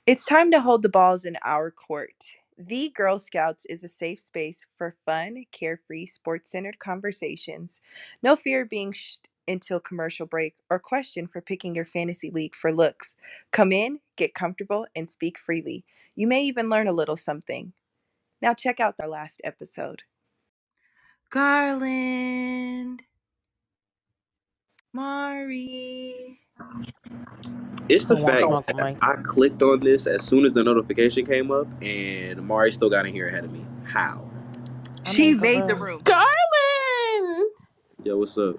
It's time to hold the balls in our court. The Girl Scouts is a safe space for fun, carefree, sports centered conversations. No fear of being until commercial break or question for picking your fantasy league for looks. Come in, get comfortable, and speak freely. You may even learn a little something. Now, check out our last episode. Garland, Mari. It's the I want fact smoke with that Mike. I clicked on this as soon as the notification came up, and Mari still got in here ahead of me. How? I She made the made the room. room. Garland! Yo, what's up?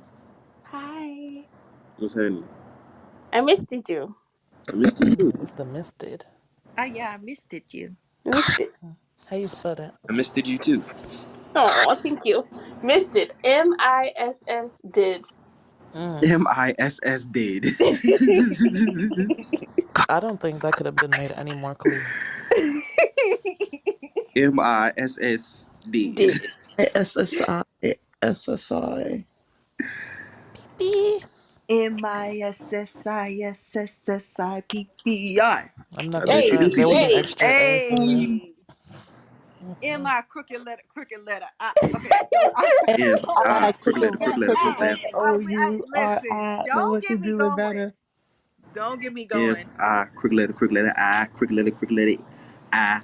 Hi. What's happening? I missed you. I missed it too. It's the misted. Yeah, I missed it, you. Missed it. How you spell that? I missed it you too. Oh, thank you. Missed it. MISS did. MISS did. I don't think that could have been made any more clear. MISS did. Did. SSI. SSI. Beep. MISSISSIPPI. I'm not I gonna bet you Hey, try. did. There was an hey. extra S in there. Hey. Mhm. M-I crooked letter. Okay, so I Crooked letter, crooked letter, crooked crooked letter letter. listen, OURI. Know don't what to get me do it going. better. Don't get me M going. I crooked letter I crooked letter I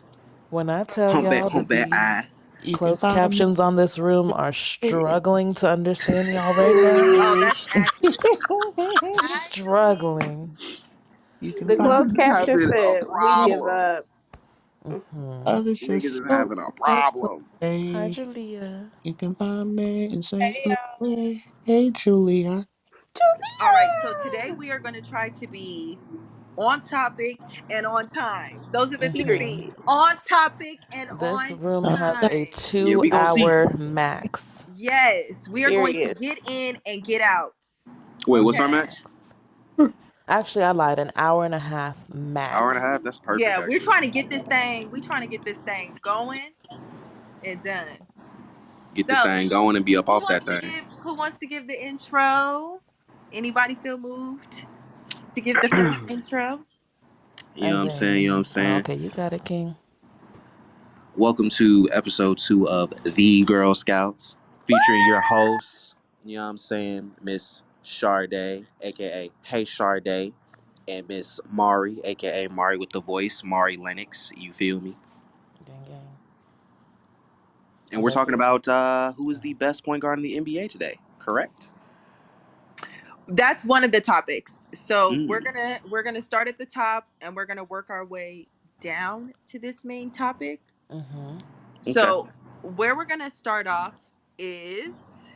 When I tell y'all hump that that I. these You can closed find me. captions on this room are struggling to understand y'all right now, Oh, that's accurate. Actually, struggling. You can The find closed Niggas is me. caption having a said, we give problem. up. Hmm Others Niggas just is so having a that problem. Hi, way. Julia. You can find me in St. Hey, Louis. Hey, Julia. all right, so today we are going to try to be on topic and on time. Those are the two Hmm things. period. On topic and This on room has Sometimes a time. Yeah, we gonna see. 2-hour max. Yes, we are going to Period. get in and get out. Wait, what's our Okay. max? Max. Actually, I lied. An hour and a half Hour and a max. half. That's perfect, Yeah, we're actually. trying to get this thing. We're trying to get this thing going and done. Get this So, thing going and be up off that thing. who wants to give the intro? Anybody feel moved to give the first intro? You know what As I'm saying? You know what I'm in, oh, saying? okay, you got it, King. Welcome to episode 2 of The Girl Scouts, featuring your hosts, you know what I'm saying, Miss Sharday, aka Hey Sharday, and Miss Mari, aka Mari with the voice, Mari Lennox, you feel me? Gang, gang. And As we're I talking said, about who is the best point guard in the NBA today, correct? That's one of the topics. So we're Mm, gonna start at the top and we're gonna work our way down to this main topic. mm-hmm. okay. So where we're gonna start off is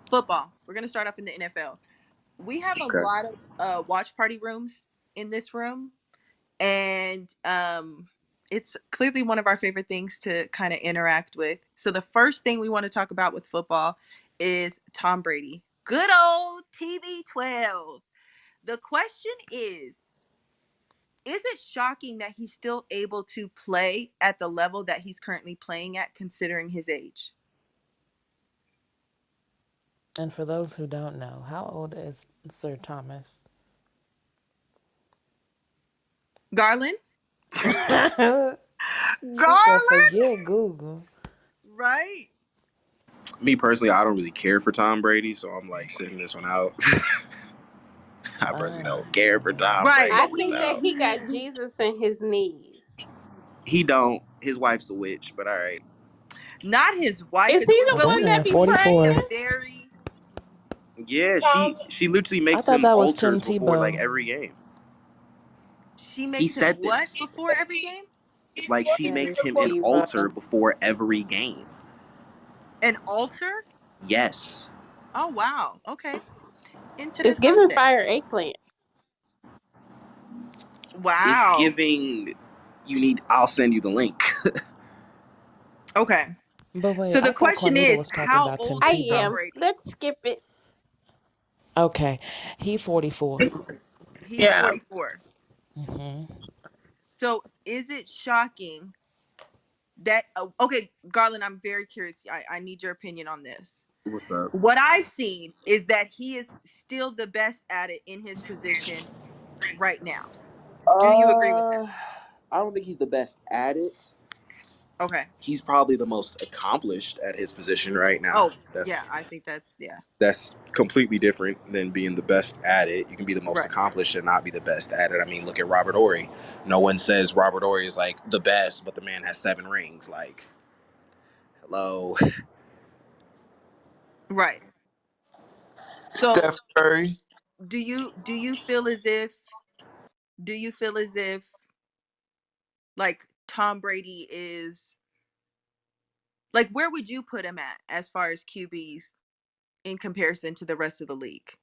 football. We're gonna start off in the NFL. We have a Okay. lot of watch party rooms in this room, and it's clearly one of our favorite things to kind of interact with. So the first thing we want to talk about with football is Tom Brady, good old TB12. The question is it shocking that he's still able to play at the level that he's currently playing at, considering his age? And for those who don't know, how old is Sir Thomas? Garland? She said, Garland? forget Google. Right? Me personally, I don't really care for Tom Brady, so I'm like sitting this one out. I personally don't care for Tom Right, Brady, I but we think that so he got Jesus in his knees. he don't. His wife's a witch, but all right. not his wife. Is he the Oh, But that one we that man, be see him praying? in 44. a very Yeah, she literally I makes thought him that was Tim altars before like Tebow. every game. she He makes him said what this. before every game? Like she That makes is him an altar Steve. before every game. An altar? Yes. Oh wow. Okay. It's giving Interessante. fire eggplant. It's Wow. giving I'll send you the link. Okay. But wait, So the I thought question Cornita is, was talking how about Tim old I is Tom Tebow. am. Brady? Let's skip it. Okay, he 44. He's yeah. 44. Hmm So is it shocking that okay, Garland, I'm very curious. I need your opinion on this. What's up? What I've seen is that he is still the best at it in his position right now. Do you agree with that? I don't think he's the best at it. Okay. He's probably the most accomplished at his position right now. Oh, yeah, I think that's yeah. That's completely different than being the best at it. You can be the most Right. accomplished and not be the best at it. I mean, look at Robert Ory. No one says Robert Ory is like the best, but the man has 7 rings. Like, hello. Right. So, Steph Curry. do you feel as if do you feel as if like Tom Brady is like where would you put him at as far as QBs in comparison to the rest of the league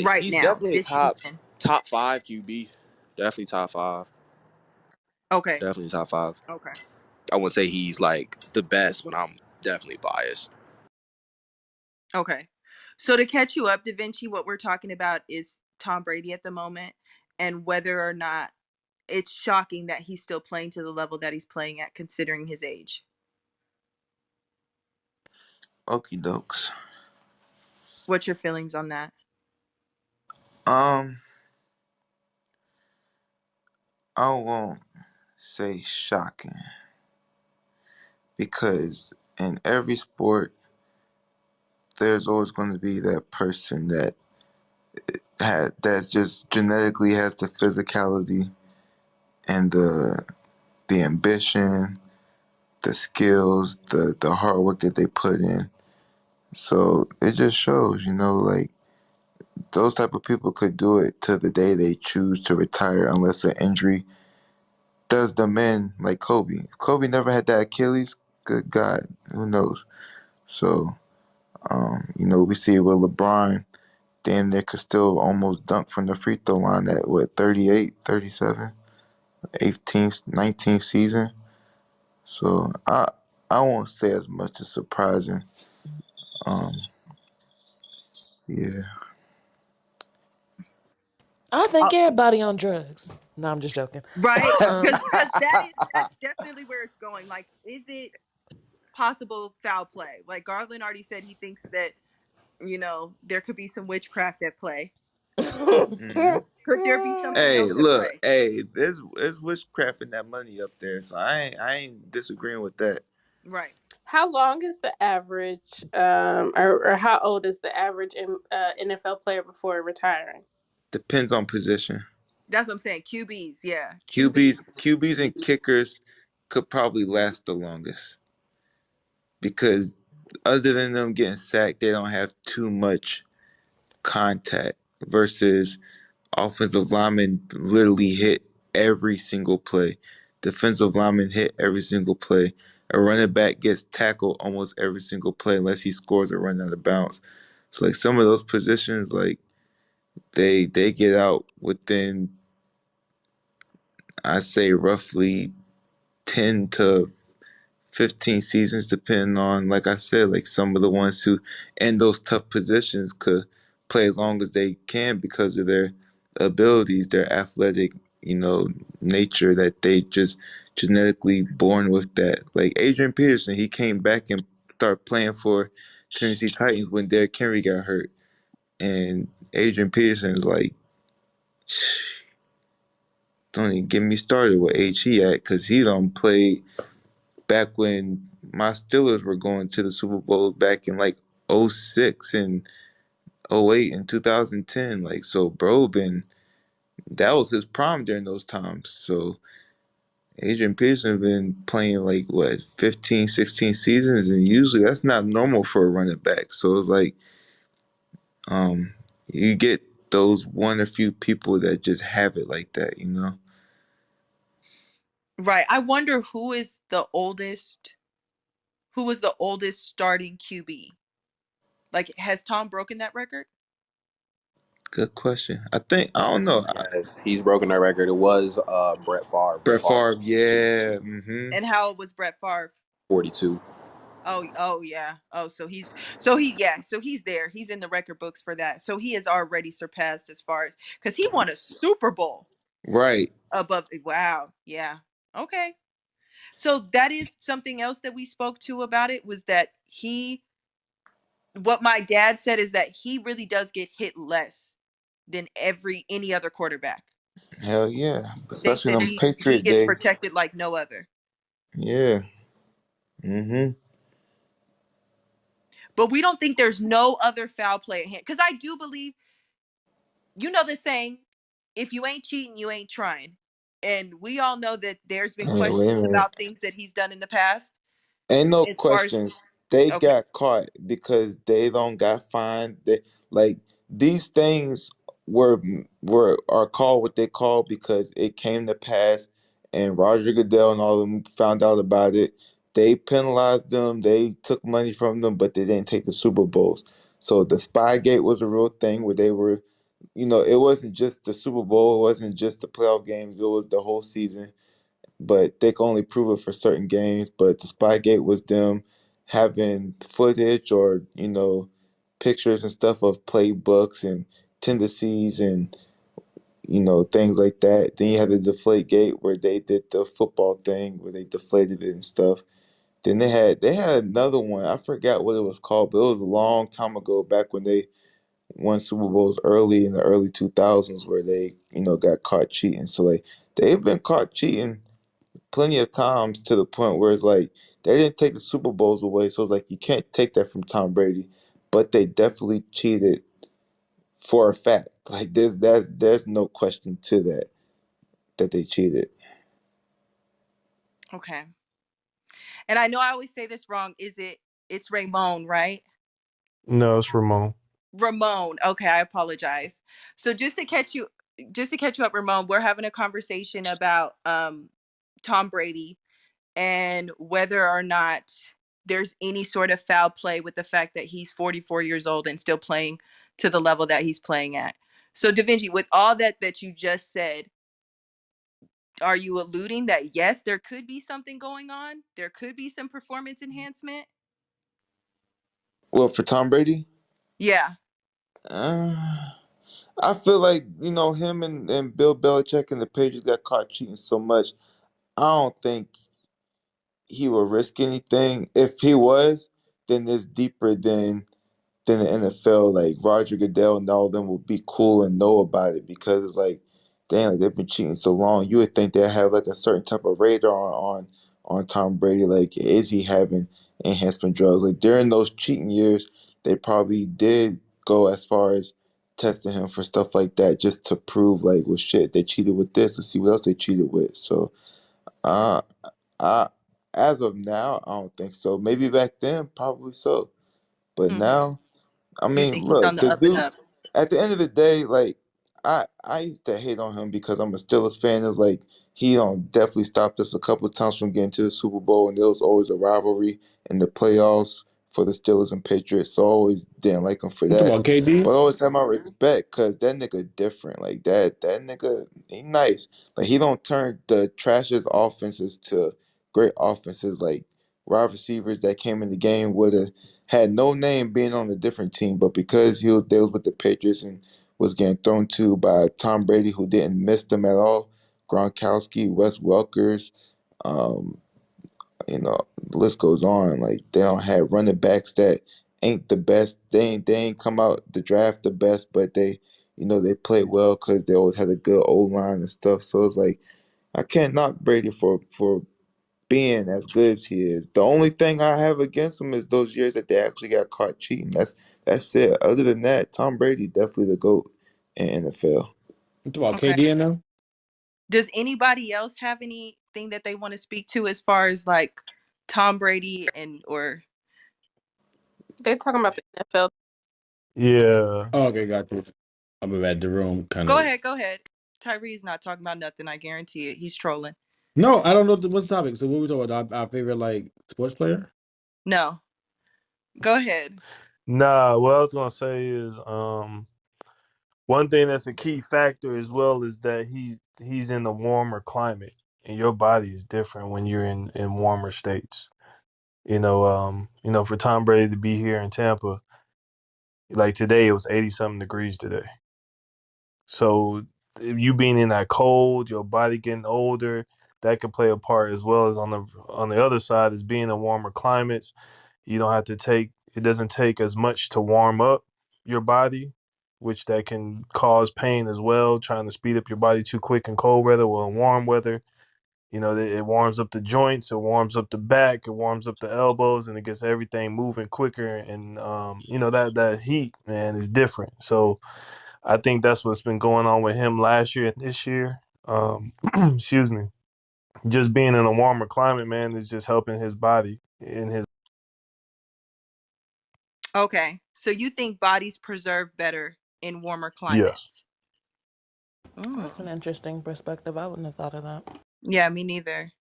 right He's now definitely a this top season? top five QB. Definitely top five. Okay. Definitely top five. Okay. I wouldn't say he's like the best, but I'm definitely biased. Okay. So to catch you up, Da Vinci, what we're talking about is Tom Brady at the moment and whether or not it's shocking that he's still playing to the level that he's playing at considering his age. Okie dokes. What's your feelings on that? Um, I won't say shocking because in every sport, there's always going to be that person that just genetically has the physicality and the ambition, the skills, the hard work that they put in. So it just shows, like those type of people could do it to the day they choose to retire unless an injury does them in, like Kobe. If Kobe never had that Achilles, good God, who knows? So, we see it with LeBron, damn near could still almost dunk from the free throw line at what, 38, 37, 18th, 19th season. So I won't say as much as surprising. Um, yeah. I Uh, think everybody on drugs. No, I'm just joking. right? Um, Because that's definitely where it's going. Like, is it possible foul play? Like Garland already said he thinks that there could be some witchcraft at play. hmm Could there be something Hey, else at look, play? hey, there's witchcraft in that money up there, so I ain't disagreeing with that. Right. How long is the average, or how old is the average NFL player before retiring? Depends on position. That's what I'm saying. QBs, yeah, QBs, QBs. QBs and kickers could probably last the longest because other than them getting sacked, they don't have too much contact versus offensive linemen literally hit every single play. Defensive linemen hit every single play. A running back gets tackled almost every single play unless he scores a run out of bounds. So like some of those positions, like they get out within I say roughly 10 to 15 seasons, depending on, like I said, like some of the ones who in those tough positions could play as long as they can because of their abilities, their athletic, nature that they just genetically born with that. Like Adrian Peterson, he came back and started playing for Tennessee Titans when Derrick Henry got hurt. And Adrian Peterson is like, don't even get me started with age he at, because he don't play back when my Steelers were going to the Super Bowl back in like '06 and '08 and 2010. Like, so bro that was his prime during those times. So Adrian Peterson been playing like what 15, 16 seasons, and usually that's not normal for a running back. So it's like um you get those one or few people that just have it like that. Right. I wonder who was the oldest starting QB. Like, has Tom broken that record? Good question. I don't know. Yes, he's broken that record. It was Brett Favre. Brett Brett Favre Favre, was 42. yeah. And how old was Brett Favre? 42. Oh yeah. Oh, so he's there. He's in the record books for that. So he has already surpassed as far as because he won a Super Bowl Right. above. Wow. Yeah. Okay. So that is something else that we spoke to about it was that what my dad said is that he really does get hit less than any other quarterback. Hell yeah, They especially said on he Patriot gets Day. protected like no other. Yeah. Mm-hmm. But we don't think there's no other foul play at hand. Because I do believe, you know the saying, if you ain't cheating, you ain't trying. And we all know that there's been Hey, wait a questions minute. about things that he's done in the past. Ain't no As far as, questions. They okay, got caught because they don't got fined. They like these things were are called what they call because it came to pass, and Roger Goodell and all of them found out about it. They penalized them. They took money from them, but they didn't take the Super Bowls. So the Spygate was a real thing where they were, it wasn't just the Super Bowl. It wasn't just the playoff games. It was the whole season, but they can only prove it for certain games. But the Spygate was them having footage or pictures and stuff of playbooks and tendencies and things like that. Then you had the Deflate Gate where they did the football thing where they deflated it and stuff. Then they had another one. I forgot what it was called, but it was a long time ago back when they won Super Bowls early in the early 2000s where they got caught cheating. So like they've been caught cheating plenty of times to the point where it's like they didn't take the Super Bowls away, so it's like you can't take that from Tom Brady, but they definitely cheated for a fact. Like there's no question to that they cheated. okay. And I know I always say this wrong. It's Ramon, right? No, it's Ramon. Ramon. Okay, I apologize. So just to catch you up, Ramon, we're having a conversation about Tom Brady and whether or not there's any sort of foul play with the fact that he's 44 years old and still playing to the level that he's playing at. So Da Vinci, with all that you just said, are you alluding that yes, there could be something going on? There could be some performance enhancement? Well, for Tom Brady, Yeah. uh, I feel like him and Bill Belichick and the Patriots got caught cheating so much. I don't think he would risk anything. If he was, then it's deeper than the NFL. Like Roger Goodell and all of them will be cool and know about it because it's like, damn, like, they've been cheating so long. You would think they have like a certain type of radar on Tom Brady. Like, is he having enhancement drugs? Like during those cheating years, they probably did go as far as testing him for stuff like that just to prove like, well, shit, they cheated with this. Let's see what else they cheated with. So, uh, I as of now, I don't think so. Maybe back then, probably so, but Hmm. now. I You mean, think he's on look, the the up and dude. up? At the end of the day, like I used to hate on him because I'm a Steelers fan. It's like he definitely stopped us a couple of times from getting to the Super Bowl, and there was always a rivalry in the playoffs for the Steelers and Patriots. So I always didn't like him for You talking that. about KD? But I always had my respect because that nigga different. Like that nigga, he nice. Like he don't turn the trashes offenses to great offenses. Like wide receivers that came in the game would have had no name being on a different team, but because they was with the Patriots and was getting thrown to by Tom Brady, who didn't miss them at all, Gronkowski, Wes Welkers, um, the list goes on. Like they don't have running backs that ain't the best. They ain't come out the draft the best, but they play well because they always had a good O line and stuff. So it's like I can't knock Brady for being as good as he is. The only thing I have against him is those years that they actually got caught cheating. That's it. Other than that, Tom Brady definitely the GOAT in NFL. You talking about Okay. KD and them? Does anybody else have anything that they want to speak to as far as like Tom Brady and or They're talking about the NFL. Yeah. Oh, okay, got you. I'm at the room, kind go of. ahead, go ahead. Tyree's not talking about nothing, I guarantee it. He's trolling. No, I don't know what's the topic. So what we talking about? Our favorite like sports player? No. Go ahead. Nah, what I was gonna say is one thing that's a key factor as well is that he's in a warmer climate and your body is different when you're in warmer states. For Tom Brady to be here in Tampa, like today it was 80 something degrees today. So you being in that cold, your body getting older, that could play a part as well as on the other side is being in warmer climates. You don't have to take it doesn't take as much to warm up your body. which that can cause pain as well. Trying to speed up your body too quick in cold weather or in warm weather, it warms up the joints, it warms up the back, it warms up the elbows, and it gets everything moving quicker. And that heat, man, is different. So I think that's what's been going on with him last year and this year. Excuse me. Just being in a warmer climate, man, is just helping his body in his. Okay. So you think bodies preserve better in warmer Yes. climates? That's an Mm. interesting perspective. I wouldn't have thought of that. Yeah, me neither.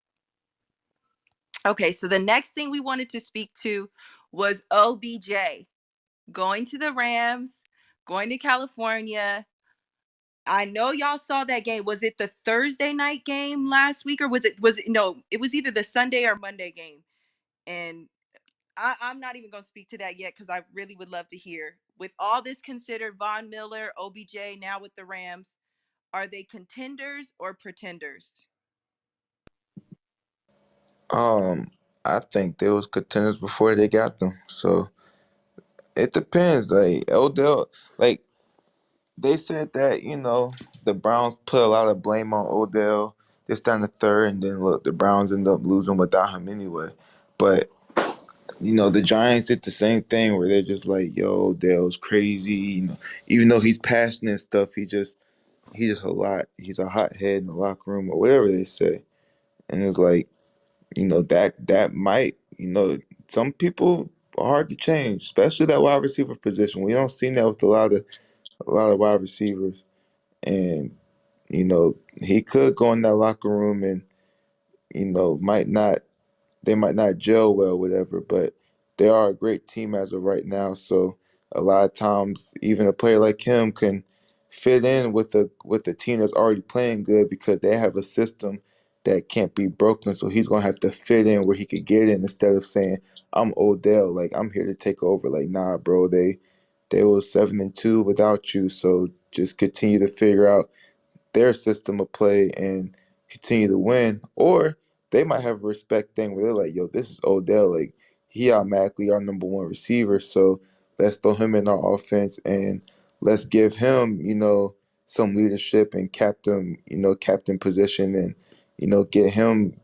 Okay, so the next thing we wanted to speak to was OBJ going to the Rams, going to California. I know y'all saw that game. Was it the Thursday night game last week, or was it no? It was either the Sunday or Monday game. And I'm not even gonna speak to that yet because I really would love to hear. With all this considered, Von Miller, OBJ now with the Rams, are they contenders or pretenders? I think they was contenders before they got them. So it depends. Like Odell, like they said that the Browns put a lot of blame on Odell. This down the third, and then look, the Browns end up losing without him anyway. But the Giants did the same thing where they're just like, "Yo, Odell's crazy." Even though he's passionate and stuff, he just a lot. He's a hothead in the locker room or whatever they say. And it's like, that might, some people are hard to change, especially that wide receiver position. We don't see that with a lot of wide receivers. And, he could go in that locker room and, might not they might not gel well, whatever, but they are a great team as of right now. So a lot of times, even a player like him can fit in with a team that's already playing good because they have a system that can't be broken. So he's gonna have to fit in where he could get in instead of saying, "I'm Odell, like I'm here to take over." Like, nah, bro, they was 7-2 without you. So just continue to figure out their system of play and continue to win. Or they might have a respect thing where they're like, yo, this is Odell. Like, he automatically our number one receiver. So let's throw him in our offense and let's give him, some leadership and captain position and, get him,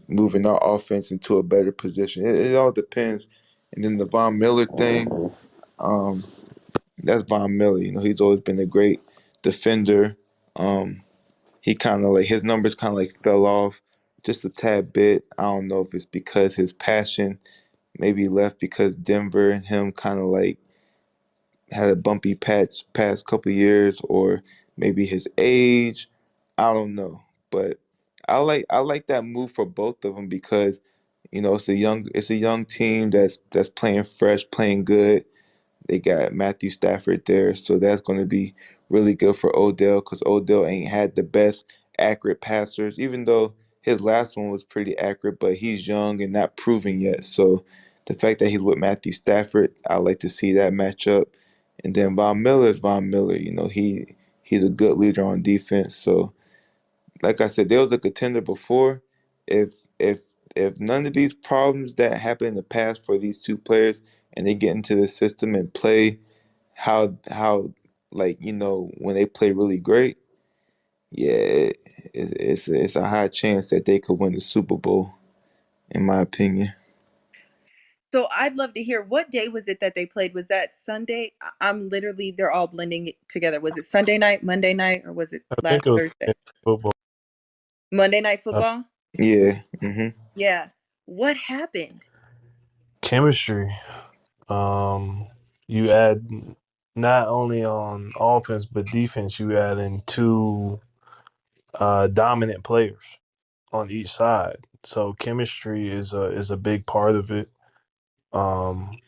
moving our offense into a better position. It all depends. And then the Von Miller thing, um, that's Von Miller. He's always been a great defender. Um, he kind of like his numbers kind of like fell off just a tad bit. I don't know if it's because his passion maybe left because Denver and him kind of like had a bumpy patch past couple years, or maybe his age. I don't know, but I like that move for both of them because it's a young team that's playing fresh, playing good. They got Matthew Stafford there, so that's going to be really good for Odell because Odell ain't had the best accurate passers, even though his last one was pretty accurate, but he's young and not proven yet. So the fact that he's with Matthew Stafford, I like to see that matchup. And then Von Miller is Von Miller. He's a good leader on defense. So like I said, there was a contender before. If none of these problems that happened in the past for these two players and they get into the system and play how like when they play really great, yeah, it's a high chance that they could win the Super Bowl, in my opinion. So I'd love to hear what day was it that they played? Was that Sunday? I'm literally they're all blending it together. Was it Sunday night, Monday night, or was it I last think it was Thursday? football. Monday night Uh, football? Yeah. Yeah. What happened? chemistry. Um, you add not only on offense but defense. You add in two dominant players on each side. So chemistry is a big part of it. Um,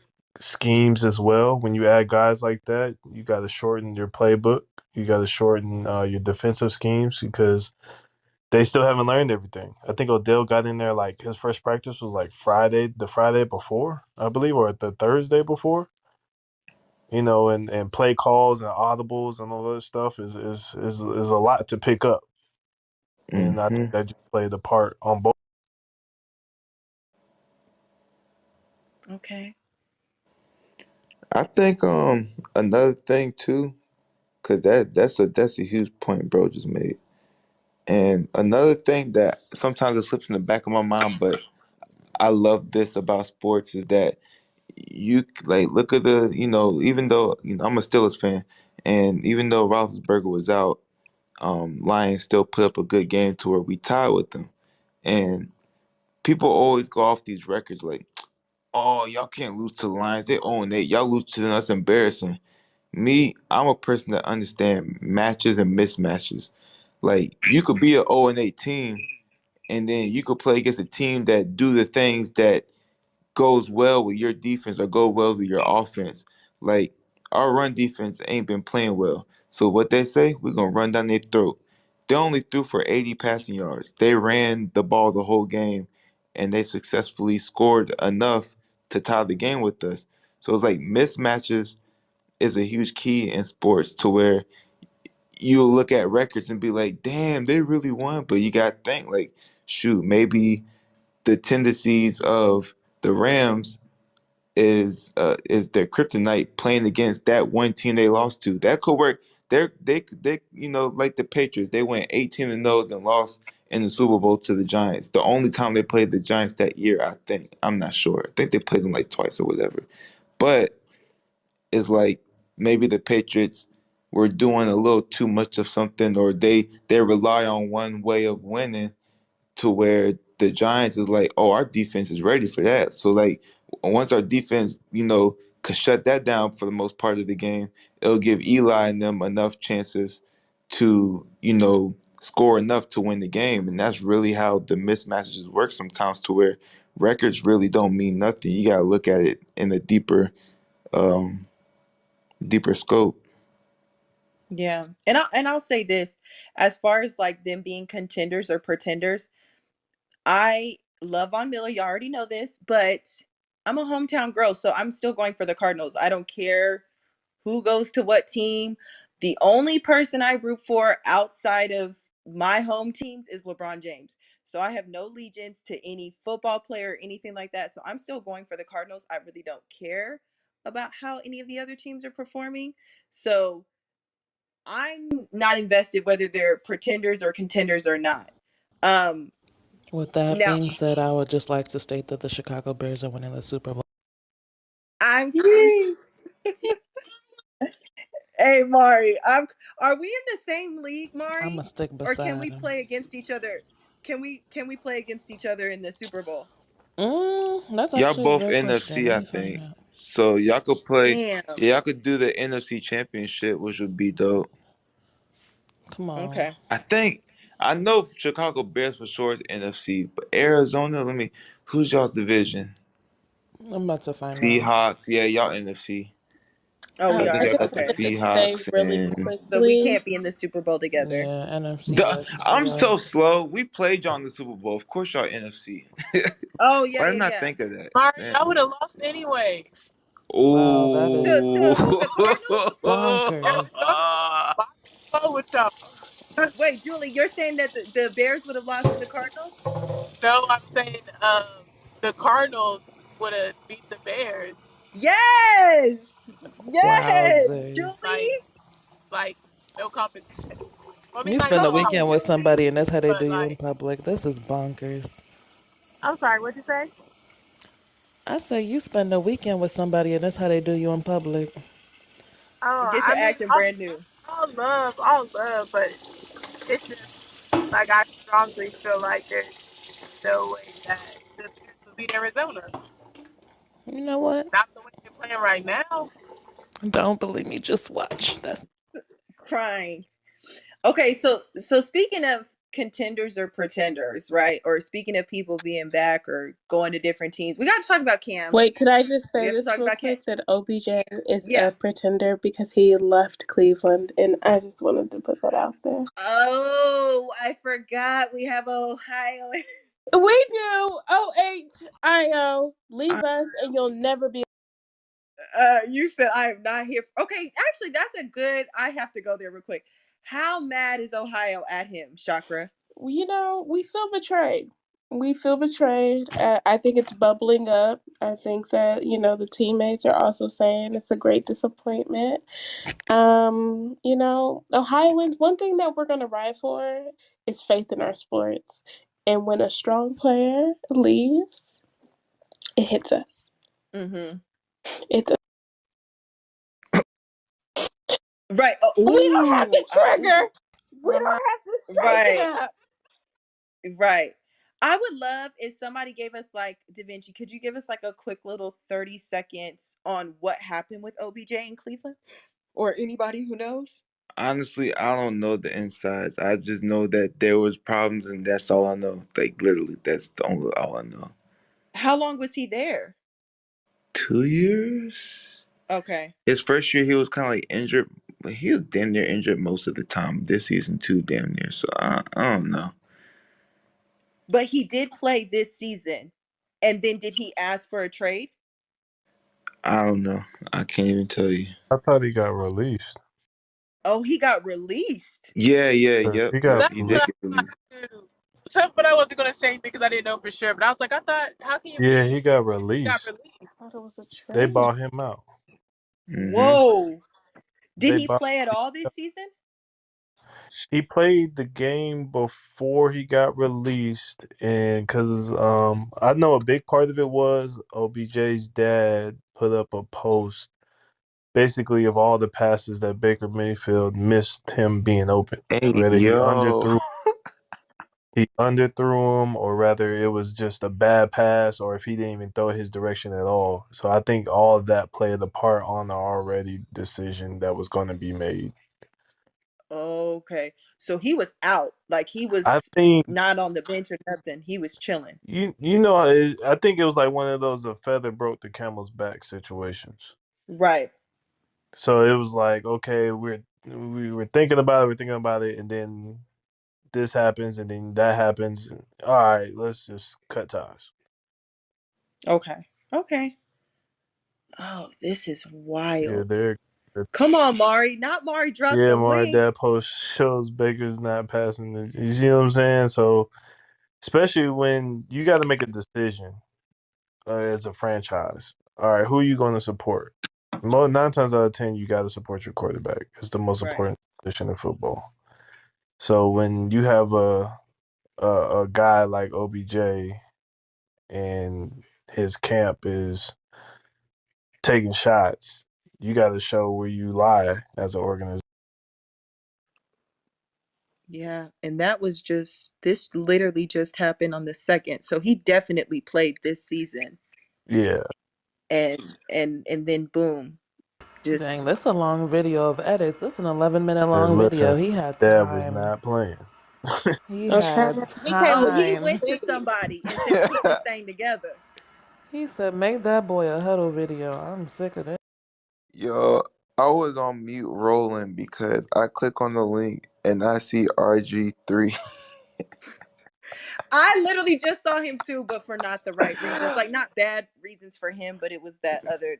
schemes as well. When you add guys like that, you got to shorten your playbook. You got to shorten your defensive schemes because they still haven't learned everything. I think Odell got in there like his first practice was like the Friday before, I believe, or the Thursday before. And play calls and audibles and all that stuff is a lot to pick up, and I think hmm that just played a part on both. Okay. I think another thing too, cause that's a huge point bro just made. And another thing that sometimes it slips in the back of my mind, but I love this about sports is that you like look at the even though I'm a Steelers fan, and even though Roethlisberger was out, Lions still put up a good game to where we tied with them. And people always go off these records like, oh, y'all can't lose to the Lions. They own it. Y'all lose to them. That's embarrassing. Me, I'm a person that understand matches and mismatches. Like you could be an 0-8 team, and then you could play against a team that do the things that goes well with your defense or go well with your offense. Like our run defense ain't been playing well. So what they say, we're gonna run down their throat. They only threw for 80 passing yards. They ran the ball the whole game, and they successfully scored enough to tie the game with us. So it's like mismatches is a huge key in sports to where you'll look at records and be like, damn, they really won. But you gotta think like, shoot, maybe the tendencies of the Rams is their kryptonite playing against that one team they lost to. That could work. They like the Patriots, they went 18-0, then lost in the Super Bowl to the Giants. The only time they played the Giants that year, I think. I'm not sure. I think they played them like twice or whatever. But it's like maybe the Patriots were doing a little too much of something, or they rely on one way of winning to where the Giants is like, oh, our defense is ready for that. So like once our defense, could shut that down for the most part of the game, it'll give Eli and them enough chances to, score enough to win the game. And that's really how the mismatches work sometimes to where records really don't mean nothing. You gotta look at it in a um deeper scope. Yeah. And I'll say this, as far as like them being contenders or pretenders, I love Von Miller. You already know this, but I'm a hometown girl, so I'm still going for the Cardinals. I don't care who goes to what team. The only person I root for outside of my home teams is LeBron James. So I have no allegiance to any football player or anything like that. So I'm still going for the Cardinals. I really don't care about how any of the other teams are performing. So I'm not invested whether they're pretenders or contenders or not. Um With that Now being said, I would just like to state that the Chicago Bears are winning the Super Bowl. I'm Yay. Hey Mari, are we in the same league, I'm Mari? going to stick Or can beside we him. play against each other? Can we play against each other in the Super Bowl? That's Y'all actually a both great question. NFC, Let I me find think. out. So y'all could play. Damn. Yeah, y'all could do the NFC Championship, which would be dope. Come on. Okay. I think I know Chicago Bears for sure is NFC, but Arizona. Who's y'all's division? I'm about to find out. Seahawks. Yeah, y'all NFC. Oh, we I think are. y'all I just got the Okay. wanted to say Seahawks really and. So we quickly. can't be in the Super Bowl together. Yeah, NFC Duh, West for I'm y'all. so slow. We played y'all in the Super Bowl. Of course, y'all NFC. Oh, yeah, Why yeah, didn't I yeah. think of that? Mari, Man. y'all would have lost anyways. Wow, that is To Ooh. who? The Cardinals? bonkers. Arizona was about to go with y'all. Wait, Julie, you're saying that the Bears would have lost to the Cardinals? No, I'm saying the Cardinals would have beat the Bears. Yes. Yes, Wowzers. Like, Julie. like no competition. Well, I mean, You like spend no a Oh, weekend with competition, somebody and that's how they do but you in like, public. This is bonkers. I'm sorry, what'd you say? I say you spend a weekend with somebody and that's how they do you in public. Oh, get I to mean, acting brand new. all love, but it's just like I strongly feel like there's no way that the Bears would beat Arizona. You know what? Not the way they're playing right now. Don't believe me. Just watch. That's Crying. Okay, so speaking of contenders or pretenders, right? Or speaking of people being back or going to different teams, we got to talk about Cam. Wait, could I just We say have to this talk real about Cam. quick that OBJ is Yeah. a pretender because he left Cleveland, and I just wanted to put that out there. Oh, I forgot we have Ohio. We do. OHIO. Leave us, and you'll never be. You said I am not here. Okay, actually, that's a good. I have to go there real quick. How mad is Ohio at him, Chakra? We feel betrayed. We feel betrayed. I think it's bubbling up. I think that, the teammates are also saying it's a great disappointment. Ohioans, one thing that we're going to ride for is faith in our sports. And when a strong player leaves, it hits us. Mm-hmm. It's Right. Oh, We don't have ooh. to trigger. We don't Uh-huh. have to shake it Right. up. Right. I would love if somebody gave us like Da Vinci, could you give us like a quick little 30 seconds on what happened with OBJ in Cleveland? Or anybody who knows? Honestly, I don't know the insides. I just know that there was problems, and that's all I know. Like literally, that's the only all I know. How long was he there? 2 years. Okay. His first year, he was kind of like injured, but he was damn near injured most of the time. This season, too, damn near. So I don't know. But he did play this season. And then did he ask for a trade? I don't know. I can't even tell you. I thought he got released. Oh, he got released. Yeah, yeah, He yep. got That's He what did I get thought released. too. So, but I wasn't gonna say anything because I didn't know for sure. But I was like, I thought, how can you yeah, be? he got He got released. released. I thought it was a They trade. bought him out. Mm-hmm. Whoa. Did They he bought. play at all this season? He played the game before he got released, and because I know a big part of it was OBJ's dad put up a post basically of all the passes that Baker Mayfield missed him being open. Hey, Whether yo. he underthrew him, or rather it was just a bad pass, or if he didn't even throw his direction at all. So I think all of that played a part on the already decision that was going to be made. Okay. So he was out. Like he I was think not on the bench or nothing. He was chilling. I think it was like one of those a feather broke the camel's back situations. Right. So it was like, okay, we were thinking about it, and then this happens, and then that happens. All right, let's just cut ties. Okay. Okay. Oh, this is Yeah, wild. they're Come on, Mari. Not Mari dropped yeah, the my link. dad post shows Baker's not passing. You see what I'm saying? So especially when you got to make a decision as a franchise. All right, who are you going to support? 9 times out of 10, you got to support your quarterback. It's the most Right. important position in football. So when you have a guy like OBJ and his camp is taking shots, you got to show where you lie as an organization. Yeah. And that was this literally just happened on the second. So he definitely played this season. Yeah, And then boom. Dang, Just this is a long video of edits. This is an 11-minute long listen, video. He had dad was time. not playing. He Okay. had He came oh, with he time. went to receipts. somebody and said, put this thing together. He said, make that boy a huddle video. I'm sick of this. Yo, I was on mute rolling because I click on the link and I see RG3. I literally just saw him too, but for not the right reasons. Like not bad reasons for him, but it was that other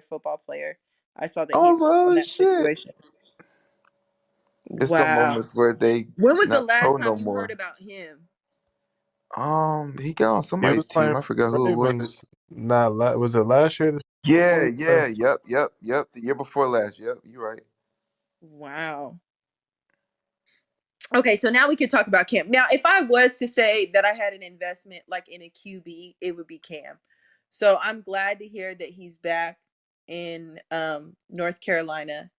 football player. I saw I that he was was like, in oh that shit. situation. It's the Wow. moments where they When was the not last pro time no you heard more. about him? He got on He was somebody's playing team. I for forgot the who it was. Ravens. Was it last year? Yeah, Before yeah, yep. The year before last. Yep, you're right. Wow. Okay, so now we can talk about Cam. Now, if I was to say that I had an investment like in a QB, it would be Cam. So I'm glad to hear that he's back in North Carolina.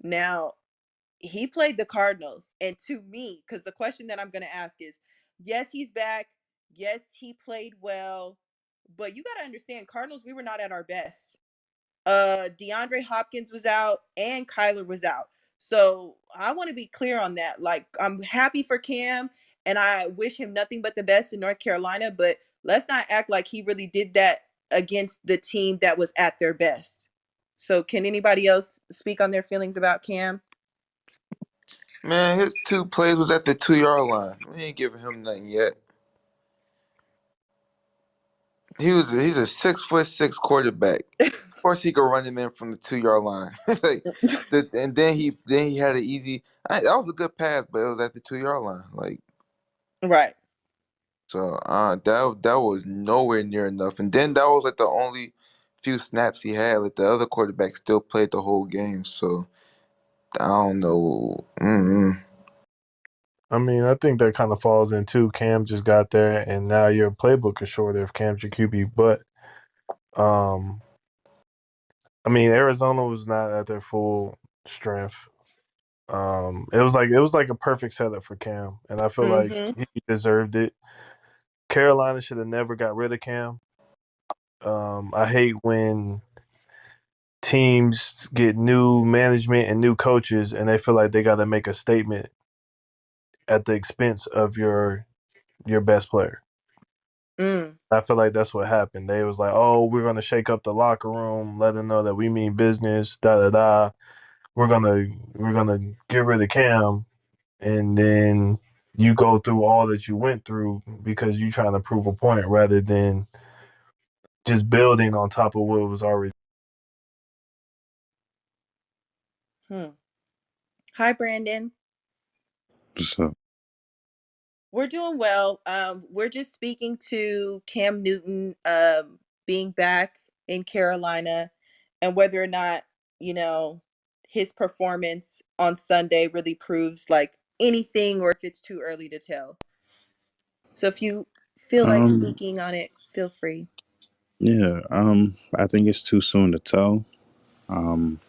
Now, he played the Cardinals. And to me, because the question that I'm going to ask is yes, he's back. Yes, he played well. But you got to understand, Cardinals, we were not at our best. DeAndre Hopkins was out and Kyler was out. So I want to be clear on that. Like, I'm happy for Cam and I wish him nothing but the best in North Carolina, but let's not act like he really did that against the team that was at their best. So, can anybody else speak on their feelings about Cam? Man, his two plays was at the 2 yard line. We ain't giving him nothing yet. He's a 6'6" quarterback. Of course he could run him in from the 2 yard line. And then he had an easy. That was a good pass, but it was at the 2 yard line. Like Right. So that was nowhere near enough. And then that was like the only few snaps he had. Like the other quarterback still played the whole game. So I don't know. I mean, I think that kind of falls into Cam just got there, and now your playbook is shorter if Cam's your QB. But um, I mean, Arizona was not at their full strength. It was like a perfect setup for Cam, and I feel like Mm-hmm. he deserved it. Carolina should have never got rid of Cam. I hate when teams get new management and new coaches, and they feel like they got to make a statement at the expense of your best player. Mm. I feel like that's what happened. They was like, "Oh, we're gonna shake up the locker room, let them know that we mean business." Da da da. We're gonna get rid of Cam, and then you go through all that you went through because you're trying to prove a point rather than just building on top of what was already. Hmm. Hi, Brandon. So, We're doing well. We're just speaking to Cam Newton being back in Carolina and whether or not, you know, his performance on Sunday really proves like anything or if it's too early to tell. So if you feel like um, speaking on it, feel free. yeah, I think it's too soon to tell. Um,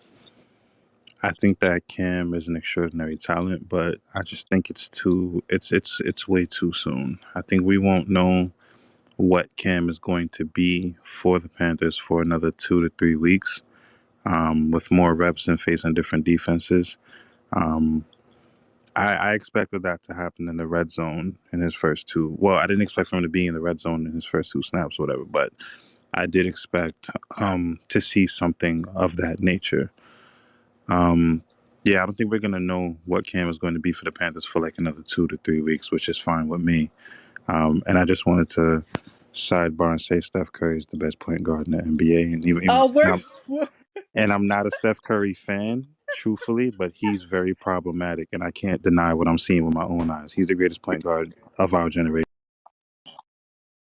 I think that Cam is an extraordinary talent, but I just think it's way too soon. I think we won't know what Cam is going to be for the Panthers for another 2 to 3 weeks. With more reps and facing different defenses. Um, I expected that to happen in the red zone in his first two. Well, I didn't expect for him to be in the red zone in his first two snaps, or whatever, but I did expect to see something of that nature. Um, yeah, I don't think we're gonna know what Cam is going to be for the Panthers for like another 2 to 3 weeks, which is fine with me. And I just wanted to sidebar and say Steph Curry is the best point guard in the NBA, and even Oh, and I'm not a Steph Curry fan, truthfully, but he's very problematic, and I can't deny what I'm seeing with my own eyes. He's the greatest point guard of our generation.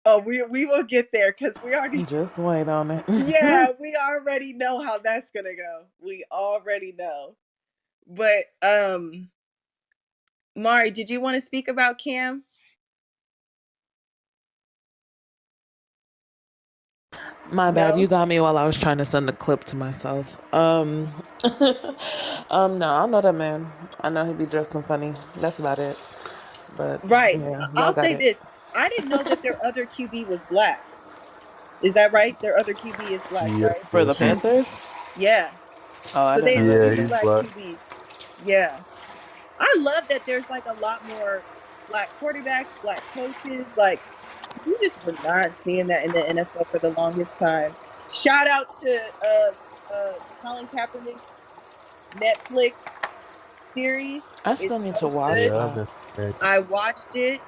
oh, we will get there because we already Just wait on it. yeah, we already know how that's gonna go. We already know. But Mari, did you want to speak about Cam? My bad. You No? got me while I was trying to send a clip to myself. No, I know that man. I know he be dressing funny. That's about it. But Right. yeah, y'all I'll got say it. this. I didn't know that their other QB was black. Is that right? Their other QB is black, Yes, right? For the yes, Panthers? Yeah. Oh, I So didn't they know have that yeah, two he's either. black black. QBs. Yeah. I love that there's like a lot more black quarterbacks, black coaches. Like we just were not seeing that in the NFL for the longest time. Shout out to Colin Kaepernick's Netflix series. I still It's need to so watch good. Yeah, I've that. been. Yeah. I watched it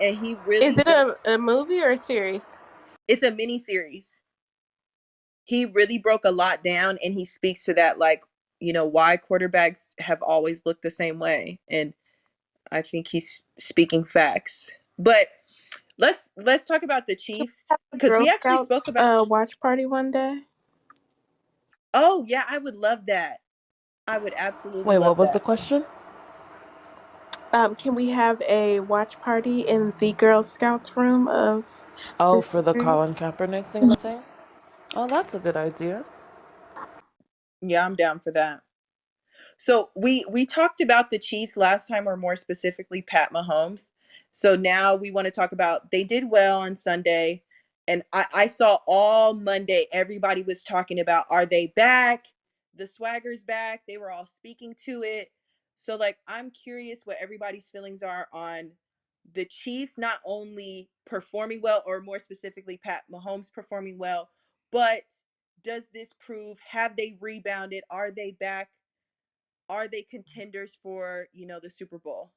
and he Is really it broke a movie or a series? it's a mini series. He really broke a lot down and he speaks to that like, why quarterbacks have always looked the same way. And I think he's speaking facts. But let's talk about the Can Chiefs we have a because Girl we actually spoke Scouts about watch party one day? oh yeah, I would love that. I would absolutely Wait, love what was the that. question? Can we have a watch party in the Girl Scouts room of Oh, this for the Colin series? Kaepernick thing? Oh, that's a good idea. Yeah, I'm down for that. So we talked about the Chiefs last time, or more specifically, Pat Mahomes. So now we want to talk about they did well on Sunday, and I saw all Monday everybody was talking about are they back? The swagger's back. They were all speaking to it. So like I'm curious what everybody's feelings are on the Chiefs not only performing well, or more specifically, Pat Mahomes performing well, but does this prove have they rebounded? Are they back? Are they contenders for the Super Bowl?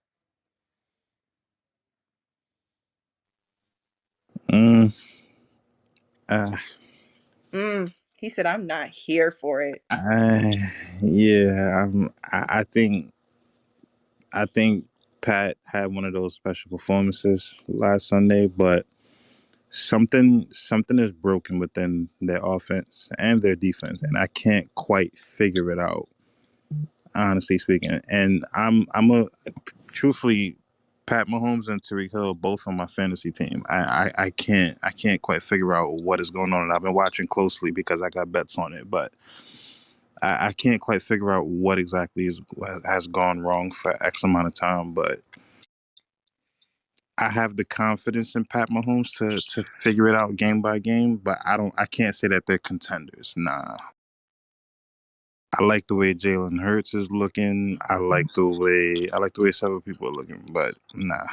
Mm, uh, He said, "I'm not here for it." yeah, I think. Pat had one of those special performances last Sunday, but something is broken within their offense and their defense, and I can't quite figure it out, honestly speaking. And I'm a truthfully, Pat Mahomes and Tariq Hill both on my fantasy team. I can't quite figure out what is going on. And I've been watching closely because I got bets on it, but I can't quite figure out what exactly has gone wrong for X amount of time. But I have the confidence in Pat Mahomes to figure it out game by game. But I can't say that they're contenders. Nah. I like the way Jalen Hurts is looking. I like the way several people are looking, but nah,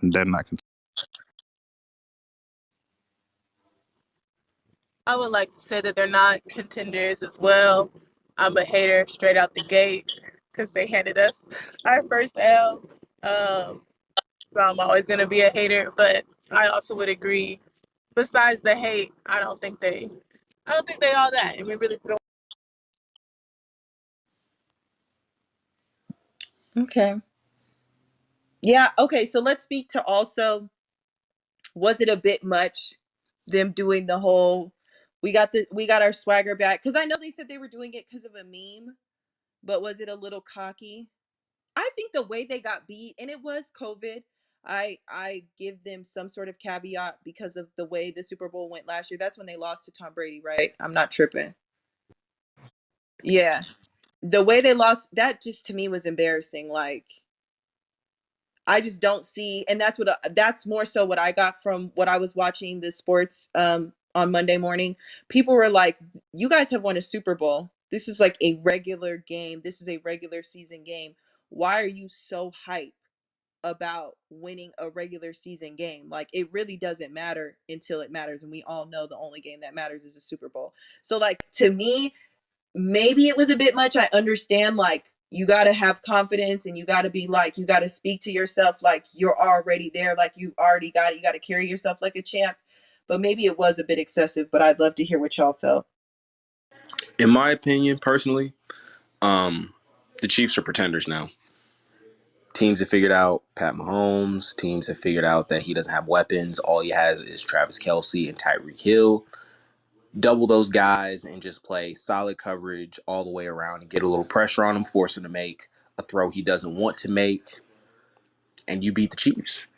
they're not. I would like to say that they're not contenders as well. I'm a hater straight out the gate because they handed us our first L. Um, so I'm always gonna be a hater, but I also would agree. Besides the hate, I don't think they all that, and we really don't. Okay. Yeah, okay. So let's speak to also, was it a bit much them doing the whole we got our swagger back, cuz I know they said they were doing it cuz of a meme, but was it a little cocky? I think the way they got beat, and it was COVID. I give them some sort of caveat because of the way the Super Bowl went last year. That's when they lost to Tom Brady, right? I'm not tripping. Yeah. The way they lost, that just to me was embarrassing. Like, I just don't see, and that's more so what I got from what I was watching the sports on Monday morning. People were like, "You guys have won a Super Bowl. This is like a regular game. This is a regular season game. Why are you so hyped about winning a regular season game? Like, it really doesn't matter until it matters, and we all know the only game that matters is a Super Bowl." So like, to me, maybe it was a bit much. I understand, like, you got to have confidence and you got to be like, you got to speak to yourself like you're already there, like you already got it. You got to carry yourself like a champ. But maybe it was a bit excessive, but I'd love to hear what y'all felt. In my opinion, personally, um, the Chiefs are pretenders now. Teams have figured out Pat Mahomes. Teams have figured out that he doesn't have weapons. All he has is Travis Kelce and Tyreek Hill. Double those guys and just play solid coverage all the way around and get a little pressure on him, force him to make a throw he doesn't want to make, and you beat the Chiefs.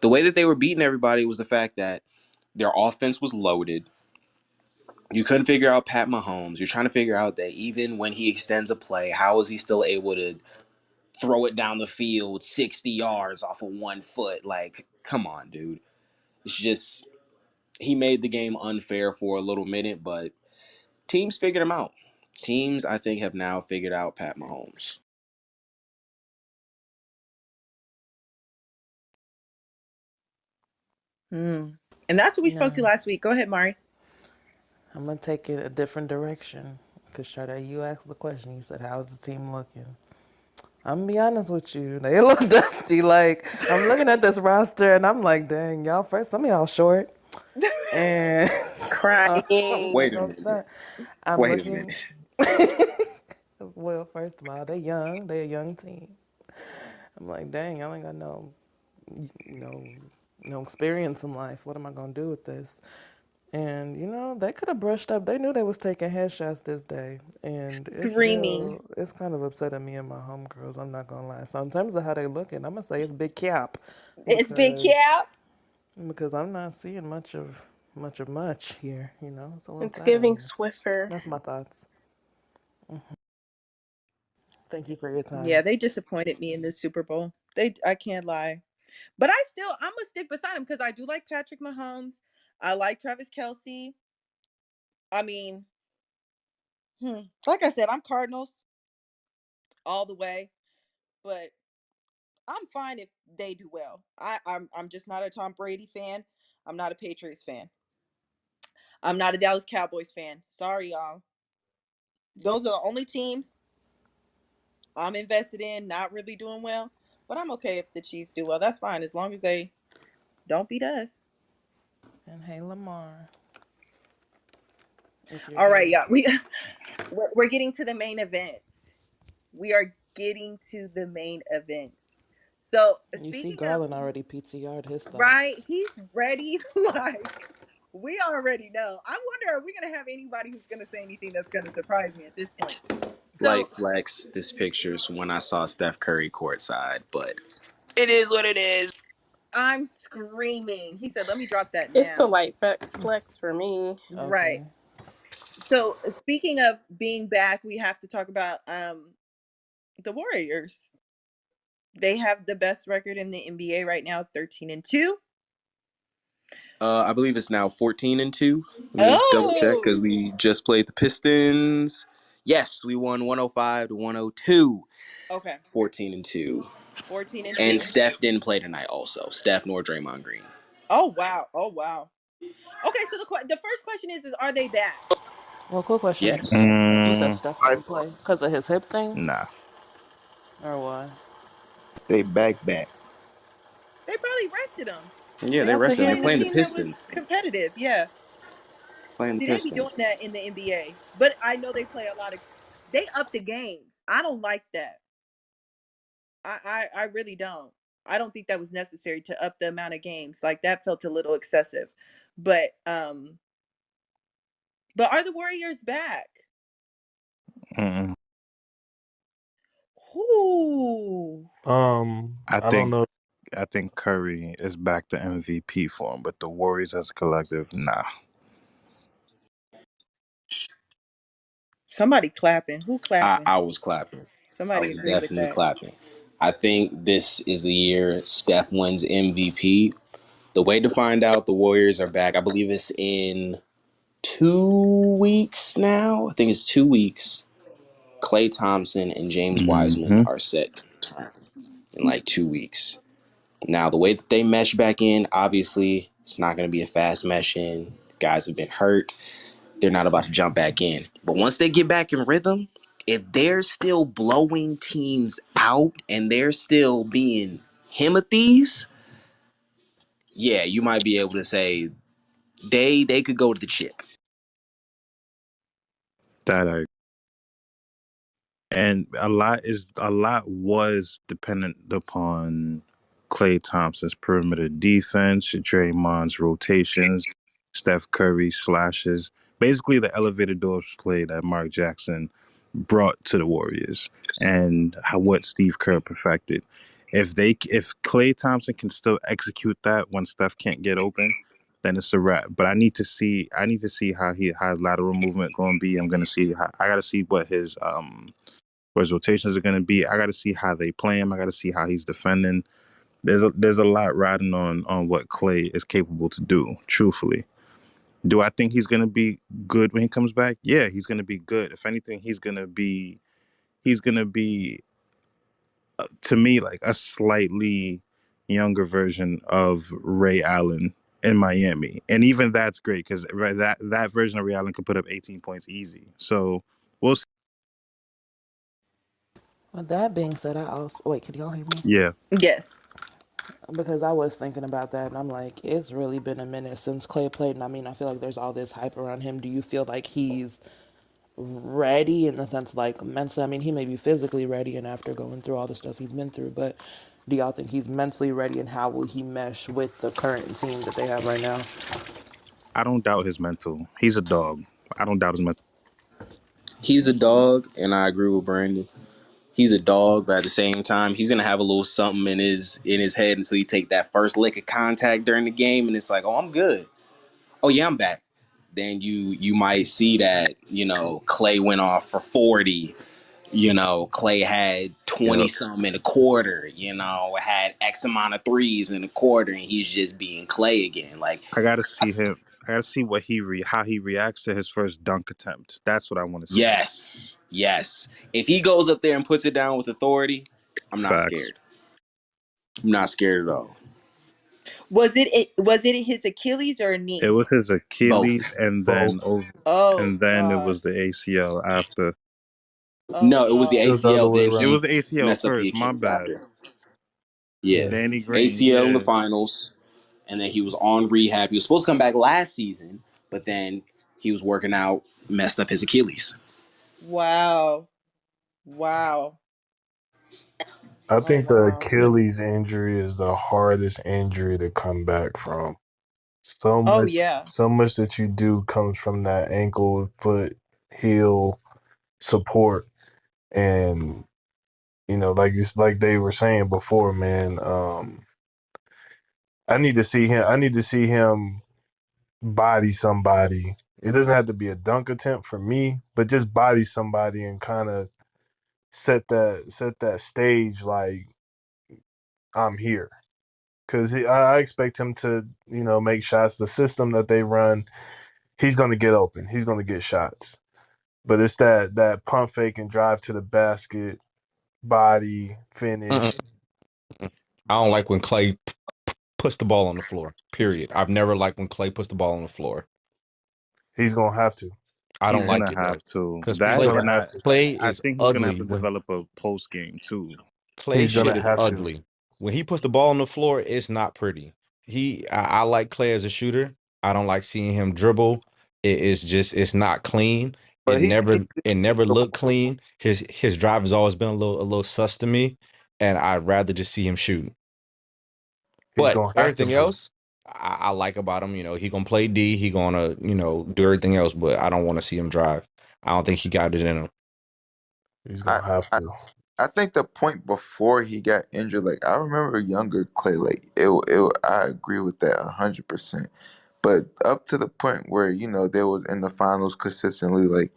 The way that they were beating everybody was the fact that their offense was loaded. You couldn't figure out Pat Mahomes. You're trying to figure out that even when he extends a play, how is he still able to throw it down the field 60 yards off of 1 foot? Like, come on, dude. It's just, he made the game unfair for a little minute, but teams figured him out. Teams, I think, have now figured out Pat Mahomes. Mm. And that's what we spoke to No, last week. Go ahead, Mari. I'm gonna take it a different direction. Cause Sade, you asked the question. You said, "How's the team looking?" I'm gonna be honest with you. They look dusty. Like, I'm looking at this roster and I'm like, dang, y'all first, some of y'all short. And I'm Crying. not Wait a gonna minute. start. I'm Wait a looking. minute. Well, first of all, they young. They a young team. I'm like, dang, y'all ain't got you know, no experience in life. What am I gonna do with this? And they could have brushed up. They knew they was taking headshots this day, and Screaming. it's kind of upsetting me and my homegirls. I'm not gonna lie. So in terms of how they looking, I'm gonna say it's big cap, It's Big because Cap. I'm not seeing much here. It's a little It's sad out giving here. Swiffer. That's my thoughts. Thank you for your Yeah, time. they disappointed me in this Super Bowl. I can't lie. But I'm gonna stick beside him because I do like Patrick Mahomes. I like Travis Kelsey. I mean, like I said, I'm Cardinals all the way, but I'm fine if they do well. I'm just not a Tom Brady fan. I'm not a Patriots fan. I'm not a Dallas Cowboys fan. Sorry, y'all. Those are the only teams I'm invested in, not really doing well. But I'm okay if the Chiefs do well. That's fine as long as they don't beat us. And hey, Lamar, if you're All right, here. yeah. We're getting to the main events. We are getting to the main events. So You see, speaking of Garland already PTR'd his right, thoughts. he's ready. Like we already know. I wonder, are we gonna have anybody who's gonna say anything that's gonna surprise me at this point? Slight So flex. This picture's when I saw Steph Curry courtside, but it is what it is. I'm screaming. He said, "Let me drop that It's the now." light flex for me. Right. Okay. So speaking of being back, we have to talk about the Warriors. They have the best record in the NBA right now, 13-2. I believe it's now 14-2. Let me double check because Oh, we just played the Pistons. Yes, we won 105 to 102. okay. 14-2. 14 and And 2. Steph didn't play tonight also. Steph nor Draymond Green. Oh wow. Oh wow. Okay, so the first question is are they back? Well, cool question. Yes. You said Steph I didn't play because of his hip thing, nah. or what? They back. They probably rested them. Yeah, They they have to rested. heal They're Playing a playing the team me. that was Pistons. competitive. Yeah. Playing the See, they be doing Pistons. that in the NBA. But I know they play a lot of they up the games. I don't like that. I really don't. I don't think that was necessary to up the amount of games. Like that felt a little excessive. But are the Warriors back? Mm-mm. Whoo. I I don't think know. I think Curry is back to MVP form, but the Warriors as a collective, nah. Somebody clapping. Who clapping? I was clapping. I Somebody was agree with definitely that. clapping. I think this is the year Steph wins MVP. The way to find out the Warriors are back, I believe it's in 2 weeks now. I think it's 2 weeks. Klay Thompson and James Wiseman Hmm. are set to return in like 2 weeks. Now, the way that they mesh back in, obviously, it's not going to be a fast mesh in. These guys have been hurt. They're not about to jump back in. But once they get back in rhythm, if they're still blowing teams out and they're still being Himothy's, yeah, you might be able to say they could go to the chip. That I and a lot was dependent upon Klay Thompson's perimeter defense, Draymond's rotations, Steph Curry slashes, basically the elevator doors play that Mark Jackson brought to the Warriors, and what Steve Kerr perfected. If Klay Thompson can still execute that when Steph can't get open, then it's a wrap. But I need to see how his lateral movement going to be. I got to see what his rotations are going to be. I got to see how they play him. I got to see how he's defending. There's a lot riding on what Clay is capable to do. Truthfully, do I think he's going to be good when he comes back? Yeah, he's going to be good. If anything, he's going to be to me like a slightly younger version of Ray Allen in Miami, and even that's great because that version of Ray Allen could put up 18 points easy. So we'll see. With that being said, I also wait. Can y'all hear me? Yeah, Yes. Because I was thinking about that, and I'm like, it's really been a minute since Clay played, and I mean, I feel like there's all this hype around him. Do you feel like he's ready in the sense like mentally? I mean, he may be physically ready, and after going through all the stuff he's been through, but do y'all think he's mentally ready, and how will he mesh with the current team that they have right now? I don't doubt his mental. He's a dog. I don't doubt his mental. He's a dog, and I agree with Brandon. He's a dog, but at the same time, he's gonna have a little something in his head until you take that first lick of contact during the game, and it's like, oh, I'm good. Oh yeah, I'm back. Then you might see that Clay went off for 40. Clay had 20 Yep. something in a quarter. Had X amount of threes in a quarter, and he's just being Clay again. Like I gotta see him. I gotta see how he reacts to his first dunk attempt. That's what I want to see. yes, yes. If he goes up there and puts it down with authority, I'm not Facts. scared. I'm not scared at all. Was it his Achilles or a It knee? was his Achilles, Both. Both. Oh and then it God. was the ACL after. Oh No, it was the God. It was the other ACL. way Then It around. was he the ACL messed up the first. My Achilles bad. after. Yeah. Yeah. Danny Green. ACL in the Yeah, finals, and then he was on rehab. He was supposed to come back last season, but then he was working out, messed up his Achilles. Wow. Wow. I Oh think the wow. Achilles injury is the hardest injury to come back from. Oh yeah. So much that you do comes from that ankle, foot, heel support, and like it's like they were saying before, man. I need to see him. I need to see him body somebody. It doesn't have to be a dunk attempt for me, but just body somebody and kind of set that stage like I'm here. Because I expect him to, make shots. The system that they run, he's going to get open. He's going to get shots. But it's that pump fake and drive to the basket, body Mm-mm. finish. I don't like when Clay puts the ball on the floor. Period. I've never liked when Clay puts the ball on the floor. He's going to have to. I He's don't like gonna it though, have to. because He's That Clay going and to have to. Clay I is think he's gonna have ugly to when develop a post game too. Clay's He's going shit to is have to. ugly. When he puts the ball on the floor, it's not pretty. I like Clay as a shooter. I don't like seeing him dribble. It's not clean. But It never looked clean. His drive has always been a little sus to me, and I'd rather just see him shoot. He's But going to have to everything be. else, I like about him. He gonna play D. He gonna do everything else. But I don't want to see him drive. I don't think he got it in him. He's I, going to have I to. I think the point before he got injured, like I remember younger Clay, like I agree with that 100%. But up to the point where they was in the finals consistently, like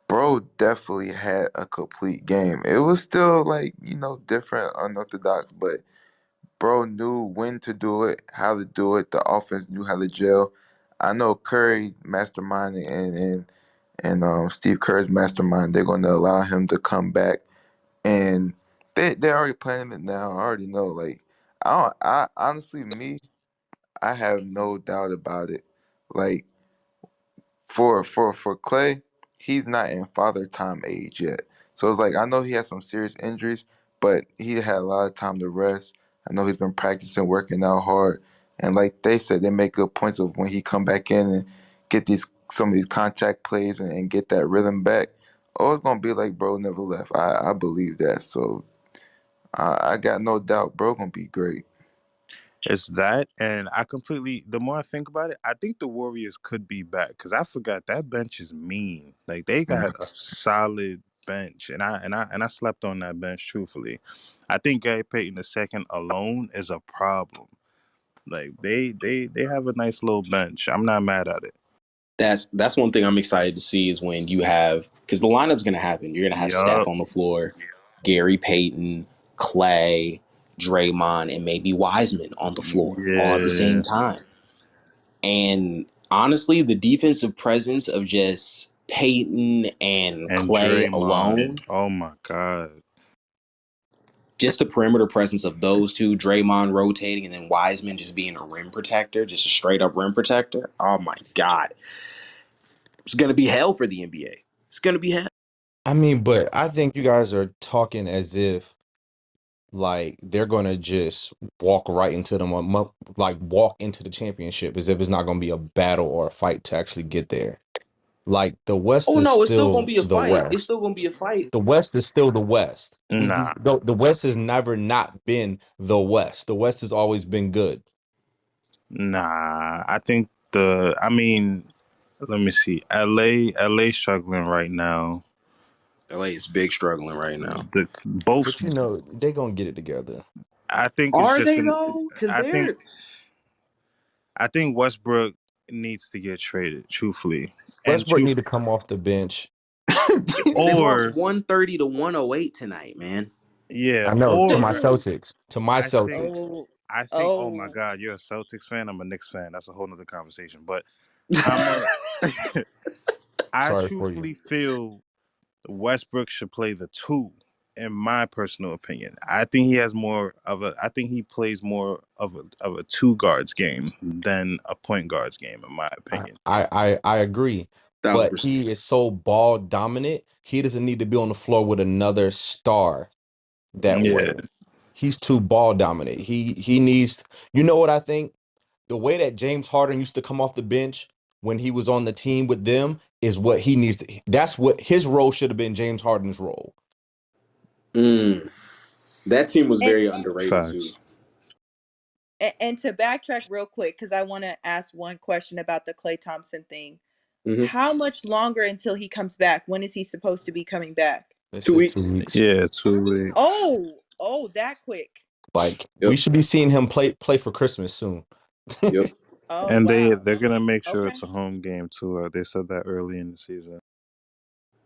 bro definitely had a complete game. It was still like different, unorthodox, but bro knew when to do it, how to do it. The offense knew how to gel. I know Curry mastermind and Steve Kerr's mastermind. They're going to allow him to come back and they're already planning it now. I already know. Like I honestly, I have no doubt about it. Like for Clay, he's not in father time age yet. So it's like I know he has some serious injuries, but he had a lot of time to rest. I know he's been practicing, working out hard, and like they said, they make good points of when he come back in and get these some of these contact plays and get that rhythm back. Oh, it's gonna be like bro never left. I believe that. So I got no doubt, bro, gonna be great. It's that, and I completely. The more I think about it, I think the Warriors could be back because I forgot that bench is mean. Like they Mm. got a solid bench, and I slept on that bench. Truthfully, I think Gary Payton the second alone is a problem. Like they have a nice little bench. I'm not mad at it. That's one thing I'm excited to see is when you have, because the lineup's going to happen. You're going to have Steph Yup. on the floor, Gary Payton, Clay, Draymond, and maybe Wiseman on the floor all at the same Yeah. time. And honestly, the defensive presence of just Peyton and And Clay Draymond. alone, Oh my God. just the perimeter presence of those two, Draymond rotating and then Wiseman just being a rim protector, just a straight up rim protector. Oh my God. It's going to be hell for the NBA. It's going to be hell. I mean, but I think you guys are talking as if like they're gonna just walk right into them, like walk into the championship as if it's not gonna be a battle or a fight to actually get there. Like the West Oh is no, it's still going to still be a the fight. It's West. still going to be a fight. The West is still the West. Nah. The West has never not been the West. The West has always been good. Nah. I think the. I mean, let me see. LA struggling right now. LA is big struggling right now. The both. But they're gonna get it together. I think it's Are just they gonna. though? Because I think they're I think Westbrook needs to get traded, truthfully, and Westbrook truth need to come off the bench. they lost or 130 to 108 tonight, man. yeah, I know, to my or Celtics. To my I think Celtics. Oh, I think. Oh my oh. God, you're a Celtics fan. I'm a Knicks fan. That's a whole nother conversation. But I'm a. I Sorry for you. truthfully feel Westbrook should play the two. In my personal opinion, I think he has more of a. I think he plays more of a two guards game than a point guards game, in my opinion. I agree. Thousand But percent. he is so ball dominant, he doesn't need to be on the floor with another star that Yeah, way. He's too ball dominant. He needs, you know what I think? The way that James Harden used to come off the bench when he was on the team with them is what he needs to, that's what his role should have been, James Harden's role. Mm. That team was And very underrated too. Facts. and to backtrack real quick, because I want to ask one question about the Klay Thompson thing. Hmm. How much longer until he comes back? When is he supposed to be coming back? They Two said 2 weeks. weeks. Yeah, 2 weeks. Oh, that quick. Like we Yep. should be seeing him play for Christmas soon. Yep. Oh, And wow. they're gonna make sure Okay. it's a home game too. They said that early in the season.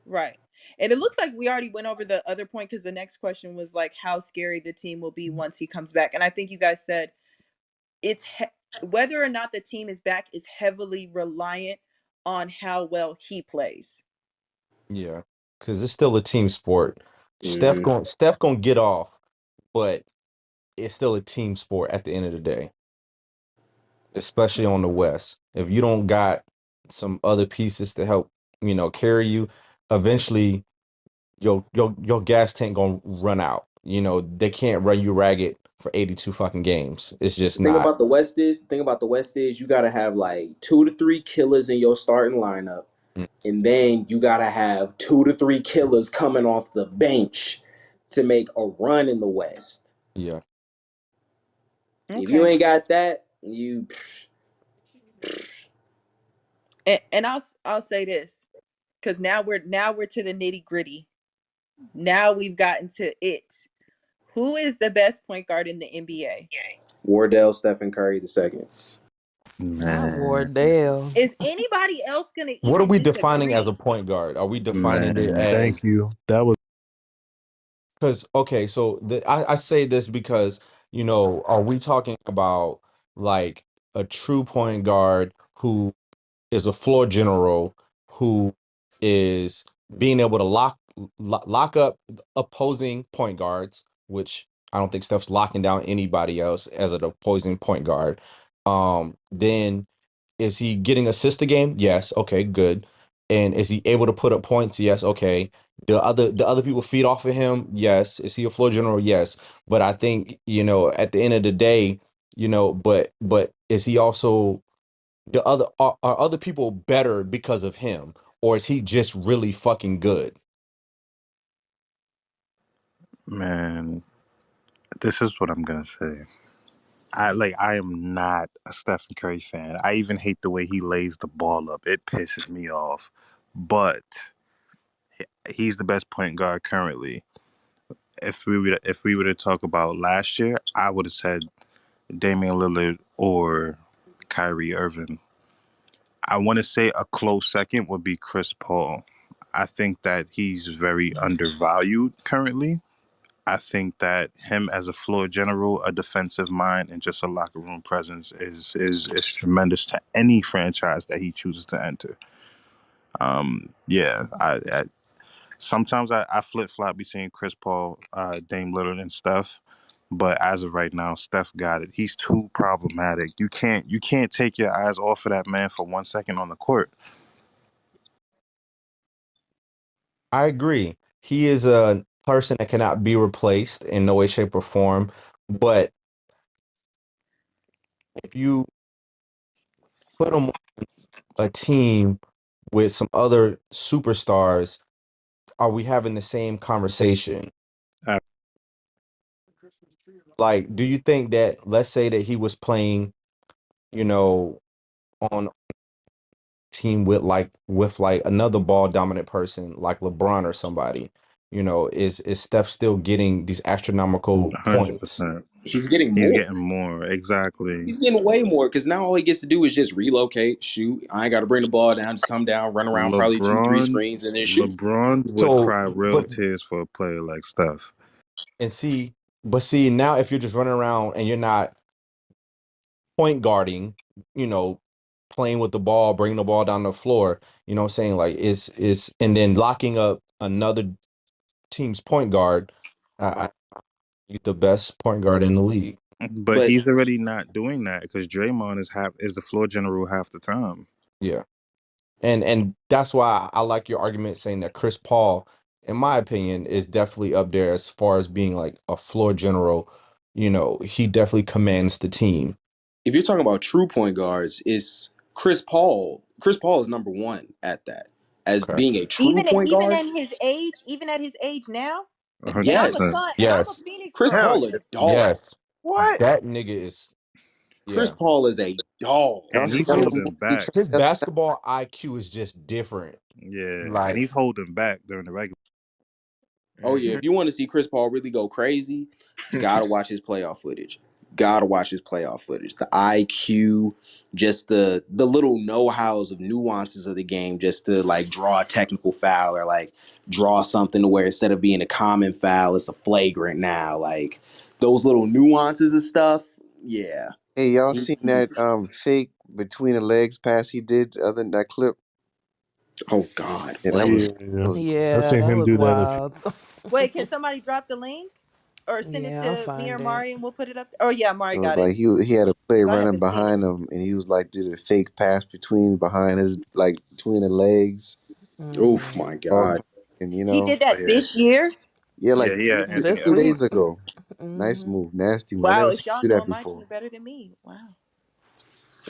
Right. And it looks like we already went over the other point because the next question was like how scary the team will be once he comes back. And I think you guys said whether or not the team is back is heavily reliant on how well he plays. Yeah, because it's still a team sport. Steph Hmm. going Steph gonna get off, but it's still a team sport at the end of the day, especially on the West. If you don't got some other pieces to help, carry you, eventually your gas tank gonna run out. They can't run you ragged for 82 fucking games. It's just not. The thing about the West is you gotta have like 2 to 3 killers in your starting lineup, Mm, and then you gotta have 2 to 3 killers coming off the bench to make a run in the West. yeah. If you Okay. ain't got that, you And I'll say this because now we're to the nitty gritty. Now we've gotten to it. Who is the best point guard in the NBA? Wardell, Stephen Curry the second. Not Man, Wardell. Is anybody else gonna What are even we defining as a disagree? point guard? Are we defining it man, as thank you. That was because okay, so I say this because are we talking about like a true point guard who is a floor general who is being able to lock up opposing point guards, which I don't think Steph's locking down anybody else as an opposing point guard. Then is he getting assists a game? Yes. Okay, good. And is he able to put up points? Yes. Okay. The other people feed off of him? Yes. Is he a floor general? Yes. But I think, at the end of the day, but is he also are other people better because of him, or is he just really fucking good? man. This is what I'm gonna say. I am not a Stephen Curry fan. I even hate the way he lays the ball up. It pisses me off. But he's the best point guard currently. If we were to talk about last year, I would have said Damian Lillard or Kyrie Irving. I want to say a close second would be Chris Paul. I think that he's very undervalued currently. I think that him as a floor general, a defensive mind, and just a locker room presence is tremendous to any franchise that he chooses to enter. Yeah, I sometimes I flip flop between Chris Paul, Dame Lillard, and Steph. But as of right now, Steph got it. He's too problematic. You can't take your eyes off of that man for 1 second on the court. I agree. He is a person that cannot be replaced in no way, shape, or form. But if you put him on a team with some other superstars, are we having the same conversation? Uh, Like, do you think that, let's say that he was playing, you know, on a team with like another ball dominant person like LeBron or somebody, is Steph still getting these astronomical hundred points? percent. He's getting He's more. getting more exactly. He's getting way more because now all he gets to do is just relocate, shoot. I ain't got to bring the ball down, just come down, run around probably two, three LeBron, screens, and then shoot. LeBron would So, cry real but tears for a player like Steph. and see, but see now if you're just running around and you're not point guarding, you know, playing with the ball, bringing the ball down the floor, what I'm saying, like is and then locking up another team's point guard, I he's the best point guard in the league. But But he's already not doing that because Draymond is the floor general half the time. Yeah. And that's why I like your argument saying that Chris Paul, in my opinion, is definitely up there as far as being like a floor general. He definitely commands the team. if you're talking about true point guards, it's Chris Paul. Chris Paul is number one at that as Okay. being a true Even point even guard. at his age, even at his age now. And I'm a 100%. Yes, Sun, and I'm a Yes, Phoenix Chris girl. Hell Paul a yeah. dog. yes. What? That nigga is, Chris yeah. Paul is a dog. Y'all And see he's that little His holding movie he back. his tried to basketball IQ is just different. Yeah. And Like, he's holding back during the regular. Oh yeah, Mhm. if you want to see Chris Paul really go crazy, gotta watch his playoff footage. Gotta watch his playoff footage. The IQ, just the little know-hows of nuances of the game, just to like draw a technical foul or like draw something to where instead of being a common foul, it's a flagrant now. Like those little nuances of stuff. Yeah. Hey, y'all He- seen that fake between the legs pass he did other than that clip? oh God, Yeah, what? Yeah. that was I Yeah, seen that him was do that a wild. Wait, can somebody drop the link or send it Yeah, I'll to me or find it. Mari and we'll put it up? Oh yeah, it Mari was got it like he had a play because I running haven't seen it. behind him and he was like did a fake pass between behind his like between the legs. Oof, Mm. my All God. and He did Oh, that yeah. this year. yeah, like Yeah, he had two, Anthony This 2 days Edwards. week. ago. Nice Hmm. move, nasty move. I Wow, never it's seen y'all him do that knowing my before. team better than me. Wow.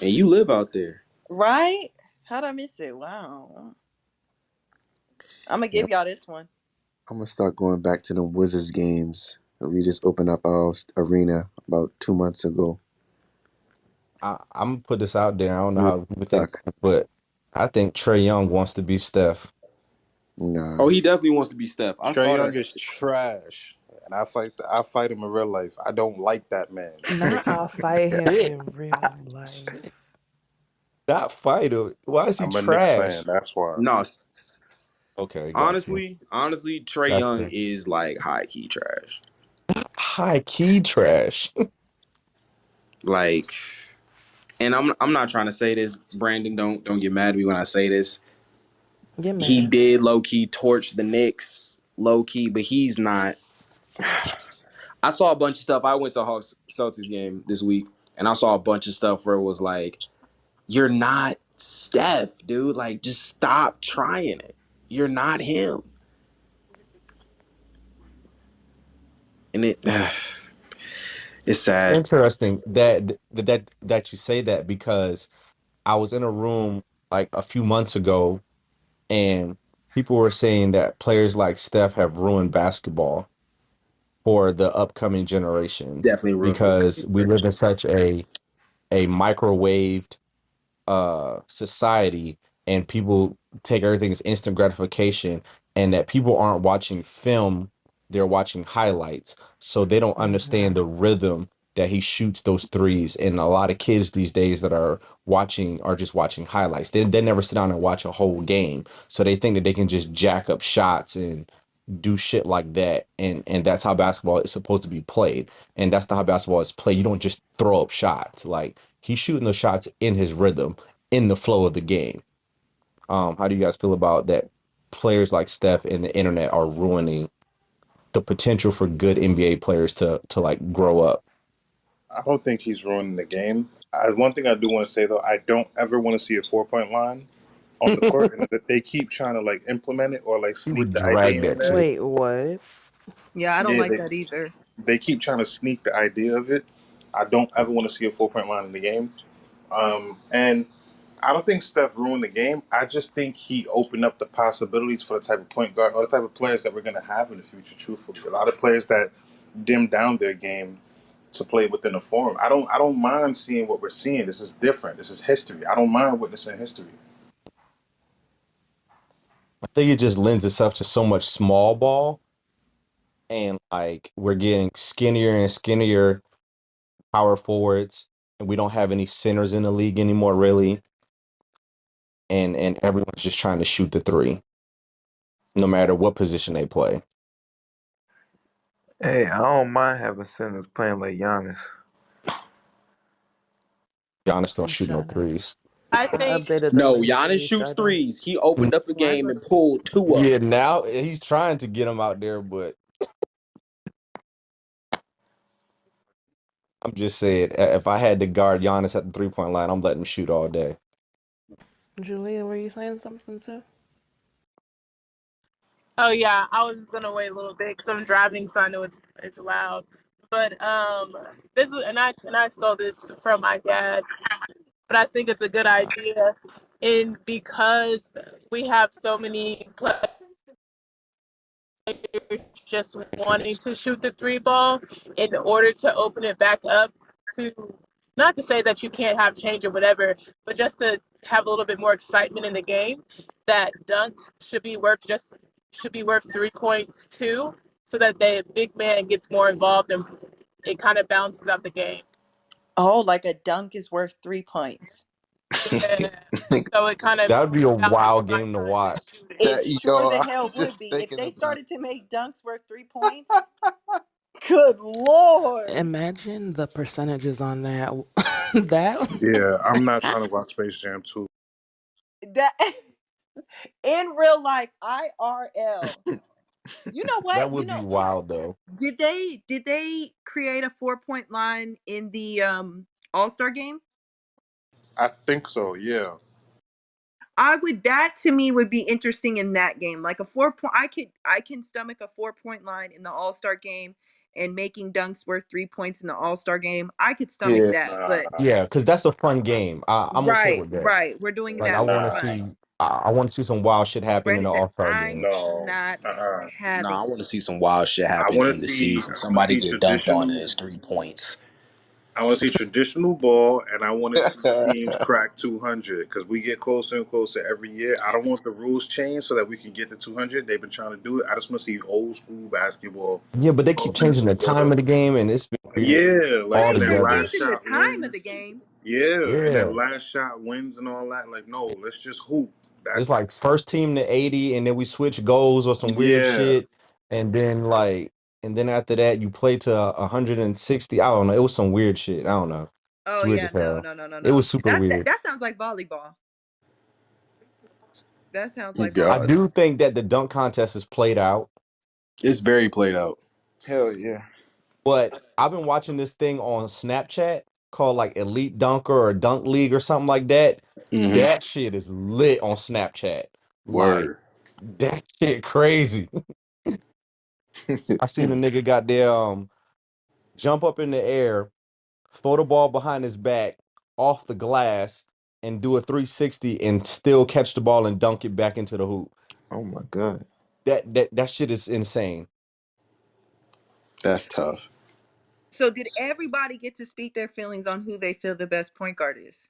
And you live out there. Right? How'd I miss it? Wow. I'm gonna Yeah, give y'all this one. I'm gonna start going back to the Wizards games. We just opened up our arena about 2 months ago. I'm gonna put this out there. I don't know We were how people think, stuck. but I think Trey Young wants to be Steph. Oh, Nah. he definitely wants to be Steph. I Trey saw Young that. is trash. And I fight him in real life. I don't like that man. Not I'll fight Yeah. him in real life. Not fighter. Why is he I'm a Knicks fan. trash? That's why. No, Okay, got you. honestly, Trey That's Young fair. is like high key trash. High key trash. Like, and I'm not trying to say this, Brandon. Don't get mad at me when I say this. Get He mad. did low key torch the Knicks, low key, but he's not. I saw a bunch of stuff. I went to a Hawks Celtics game this week, and I saw a bunch of stuff where it was like, "You're not Steph, dude. Like, just stop trying it. You're not him." And it, it's sad. Interesting that you say that because I was in a room like a few months ago and people were saying that players like Steph have ruined basketball for the upcoming generations Definitely ruined for the because coming we live in generation. such a microwaved society and people take everything as instant gratification and that people aren't watching film, they're watching highlights, so they don't Hmm. understand the rhythm that he shoots those threes. And a lot of kids these days that are watching are just watching highlights. They never sit down and watch a whole game, so they think that they can just jack up shots and do shit like that. And that's how basketball is supposed to be played, and that's not how basketball is played. You don't just throw up shots. Like, he's shooting those shots in his rhythm, in the flow of the game. How do you guys feel about that? Players like Steph and the internet are ruining the potential for good NBA players to like grow up. I don't think he's ruining the game. One thing I do want to say though, I don't ever want to see a 4 point line on the court, and that they keep trying to like implement it or like He sneak would the idea drag in that there. shit. Wait, what? Yeah, I don't Yeah, like that either. they keep trying to sneak the idea of it. I don't ever want to see a 4 point line in the game. And I don't think Steph ruined the game. I just think he opened up the possibilities for the type of point guard or the type of players that we're going to have in the future. Truthfully, a lot of players that dim down their game to play within a forum. I don't mind seeing what we're seeing. This is different. This is history. I don't mind witnessing history. I think it just lends itself to so much small ball, and like we're getting skinnier and skinnier power forwards, and we don't have any centers in the league anymore, really. And everyone's just trying to shoot the three, no matter what position they play. Hey, I don't mind having centers playing like Giannis. Giannis don't shoot no Shut up. threes. I I think updated the No, link for Giannis you, shoots Sade. threes. He opened up a What? game and pulled two up. Yeah, now he's trying to get him out there, but I'm just saying, if I had to guard Giannis at the 3 point line, I'm letting him shoot all day. Julia, were you saying something too? Oh yeah, I was gonna wait a little bit because I'm driving, so I know it's loud. But this is and I stole this from my dad, but I think it's a good idea, in because we have so many just wanting to shoot the three ball in order to open it back up to, not to say that you can't have change or whatever, but just to have a little bit more excitement in the game. That dunks should be worth 3 points too, so that the big man gets more involved and it kind of balances out the game. Oh, like a dunk is worth 3 points. Yeah. So it kind of That would be a balances wild my game to time watch. shooting. It That sure yo, the I hell was would just be. If thinking they of that. started to make dunks worth 3 points, good lord. Imagine the percentages on that. that Yeah, I'm not trying to watch Space Jam 2. That in real life, IRL. You know what? That You would be know, wild though. did they create a 4 point line in the All-Star game? I think so. Yeah. I would that to me would be interesting in that game. Like a 4 point I can stomach a 4 point line in the All-Star game and making dunks worth 3 points in the All-Star game. I could stomach Yeah, that. But Nah, Yeah, because that's a fun game. I'm okay right, with that. right. We're doing Like I that for want to nah, fun. see. I want to see some wild shit happen in Brady the said, All Star I'm game. no. not Nah, having I want to see some wild shit I happen want to in the see. season. I want to Somebody see get dunked on and traditional. it's 3 points. I want to see traditional ball, and I want to see teams crack 200 because we get closer and closer every year. I don't want the rules changed so that we can get to 200. They've been trying to do it. I just want to see old school basketball. Yeah, but they keep 12 minutes changing or the time of quarter. the game, and it's been weird Yeah, like They and then keep altogether. last changing the shot time of the wins. game. Yeah, and Yeah, then last shot wins and all that. Like, no, let's just hoop. it's That's like first team to 80, and then we switch goals or some weird yeah, shit, and then and then after that you play to 160. I don't know. It was some weird shit. I don't know. It's Oh weird yeah, as no, hell. no, no, no, It no. was super That weird. that sounds like volleyball. That sounds like I God, volleyball. do think that the dunk contest is played out. it's very played out. hell yeah. But I've been watching this thing on Snapchat called like Elite Dunker or Dunk League or something like that. Hmm. That shit is lit on Snapchat. Like Word. that shit crazy. I seen a nigga got there jump up in the air, throw the ball behind his back off the glass and do a 360 and still catch the ball and dunk it back into the hoop. Oh my god. That shit is insane. That's tough. So did everybody get to speak their feelings on who they feel the best point guard is?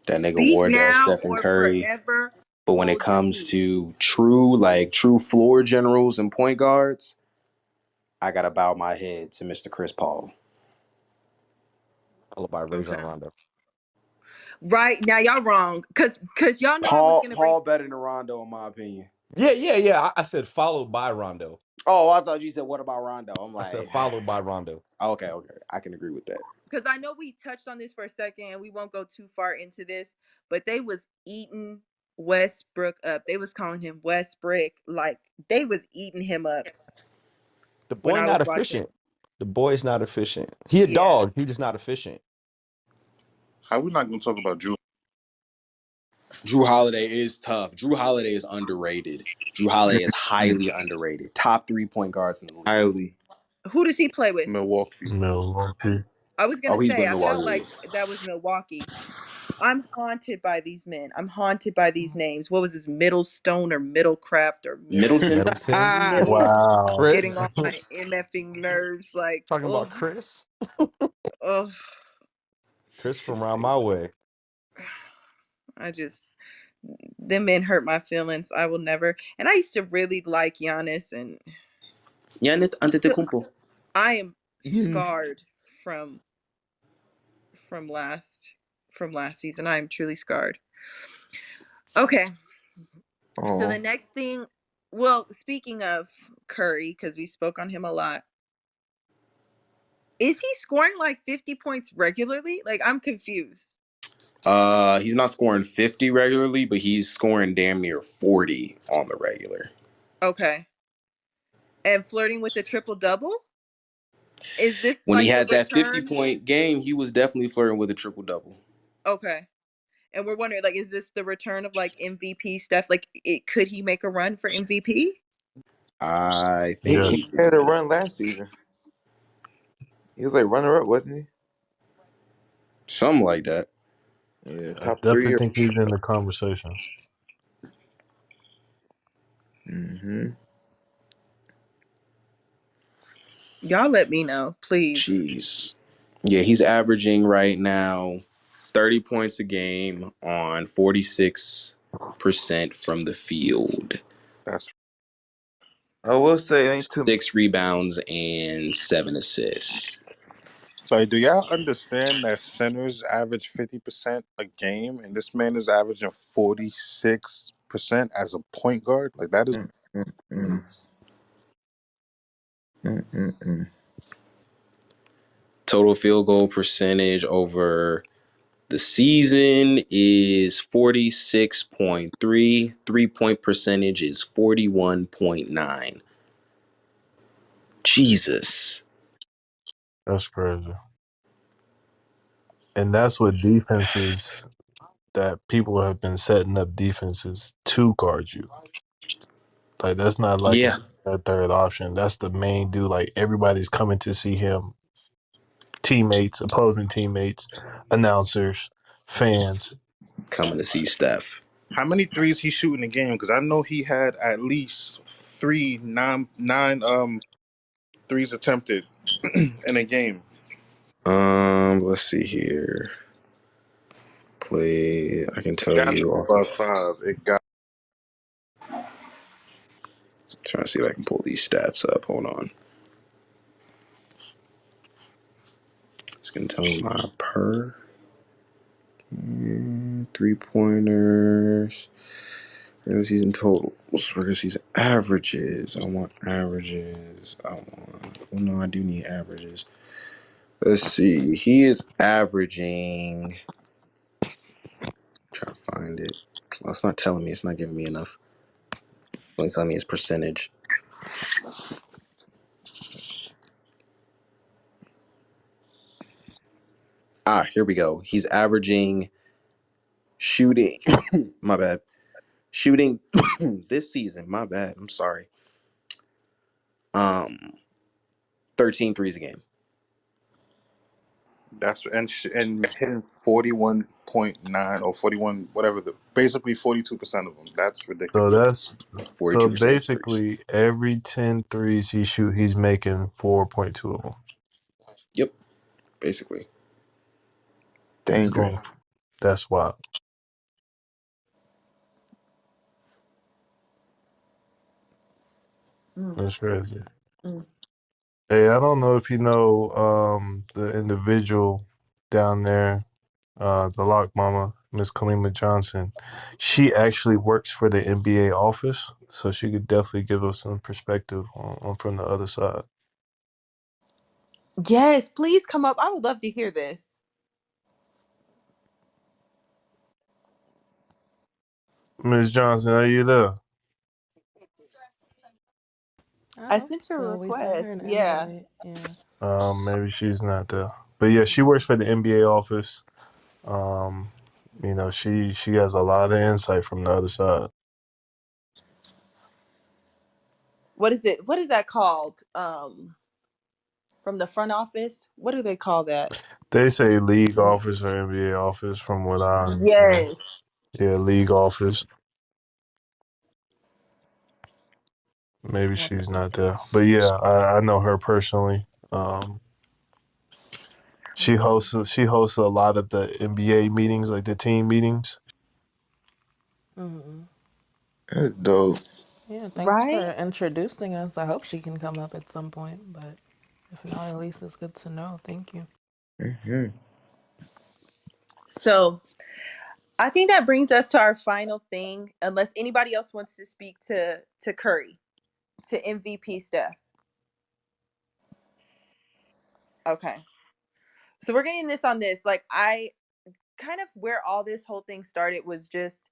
That nigga Speak Wardell, now Stephen or Curry. forever But when it hold your comes peace. to true floor generals and point guards, I gotta bow my head to Mr. Chris Paul. Followed by Rajon Okay. Rondo. Right now, y'all wrong, cause y'all know I was gonna bring. Paul better than Rondo in my opinion. Yeah. I said followed by Rondo. Oh, I thought you said what about Rondo? I'm I said like, followed by Rondo. okay, I can agree with that. Because I know we touched on this for a second and we won't go too far into this, but they was eating Westbrook up. They was calling him Westbrick. Like they was eating him up The when boy I not was watching. efficient. The boy is not efficient. He a Yeah. dog. He just not efficient. how we not gonna talk about Drew? Drew Holiday is tough. Drew Holiday is underrated. Drew Holiday is highly underrated. Top 3 point guards in the league. Highly Who does he play with? Milwaukee. Milwaukee. I was Oh, gonna he's say with I felt Milwaukee. like that was Milwaukee. I'm haunted by these men. I'm haunted by these names. What was his Middlestone or Middlecraft or Middleton. Middleton. Middle Wow. getting Chris. on my MFing nerves. Like, Talking oh, about Chris. oh, Chris just from around my way. I just them men hurt my feelings. I will never. And I used to really like Giannis, and Giannis I'm still. Antetokounmpo. I am Mm. scarred from from last from last season. I am truly scarred. Okay, so Oh, the next thing. Well, speaking of Curry, because we spoke on him a lot, is he scoring like 50 points regularly? Like I'm confused. He's not scoring 50 regularly, but he's scoring damn near 40 on the regular. Okay, and flirting with the triple double. Is this When he like the had that 50 return? point game, he was definitely flirting with a triple double. Okay. And we're wondering, like, is this the return of like MVP stuff? Like, could he make a run for MVP? I think he Yes. he had a run last season. He was like runner up, wasn't something like that. he? Yeah, I top three. definitely think he's in the conversation. Mm-hmm. Y'all let me know, please. Jeez. Yeah, he's averaging right now 30 points a game on 46% from the field, That's I will say it ain't too. 6 rebounds, and 7 assists. like, do y'all understand that centers average 50% a game, and this man is averaging 46% as a point guard? Like that is Mm, mm, mm, mm, mm, mm. Total field goal percentage over the season is 46.3. 3-point percentage is 41.9. Jesus. That's crazy. And that's what defenses that people have been setting up defenses to guard you. Like that's not like Yeah, a third option. That's the main dude. Like everybody's coming to see him. Teammates, opposing teammates, announcers, fans. coming to see Steph. how many threes he shooting a game? Because I know he had at least nine threes attempted in a game. Let's see here. Play. I can It tell got to you be off above of. five. It got. Trying to see if I can pull these stats up. Hold on. It's gonna tell me my per 3 pointers. Regular season totals. Regular season averages. I want averages. Oh no, I do need averages. Let's see. He is averaging. Try to find it. Well, it's not telling me. It's not giving me enough. It's only telling me his percentage. Here we go. He's averaging shooting. My bad. Shooting this season. My bad. I'm sorry. Um, 13 threes a game. That's and hitting 41.9 or 41 whatever the basically 42% of them. That's ridiculous. So Yep. that's so 42% of his threes. basically every 10 threes he shoot, he's making 4.2 of them. Yep. Basically. He's Dangerous. going. That's wild. Mm, That's crazy. mm. Hey, I don't know if you know the individual down there, the lock mama, Miss Kalima Johnson. She actually works for the NBA office, so she could definitely give us some perspective on from the other side. Yes, please come up. I would love to hear this. Miss Johnson, are you there? I I hope sent her a so. We sent her request. an Yeah. invite. Yeah. Maybe she's not there. But yeah, she works for the NBA office. Um, she has a lot of insight from the other side. What is it? What is that called? From the front office? What do they call that? They say league office or NBA office, from what I understand. Yes. Yeah, league office. Maybe she's not there, but yeah, I know her personally. She hosts a lot of the NBA meetings, like the team meetings. Hmm. That's dope. Yeah. Thanks Right? for introducing us. I hope she can come up at some point, but if not, at least it's good to know. Thank you. Mm-hmm. So I think that brings us to our final thing, unless anybody else wants to speak to Curry, to MVP Steph. Okay. So we're getting this on this. Like I kind of where all this whole thing started was just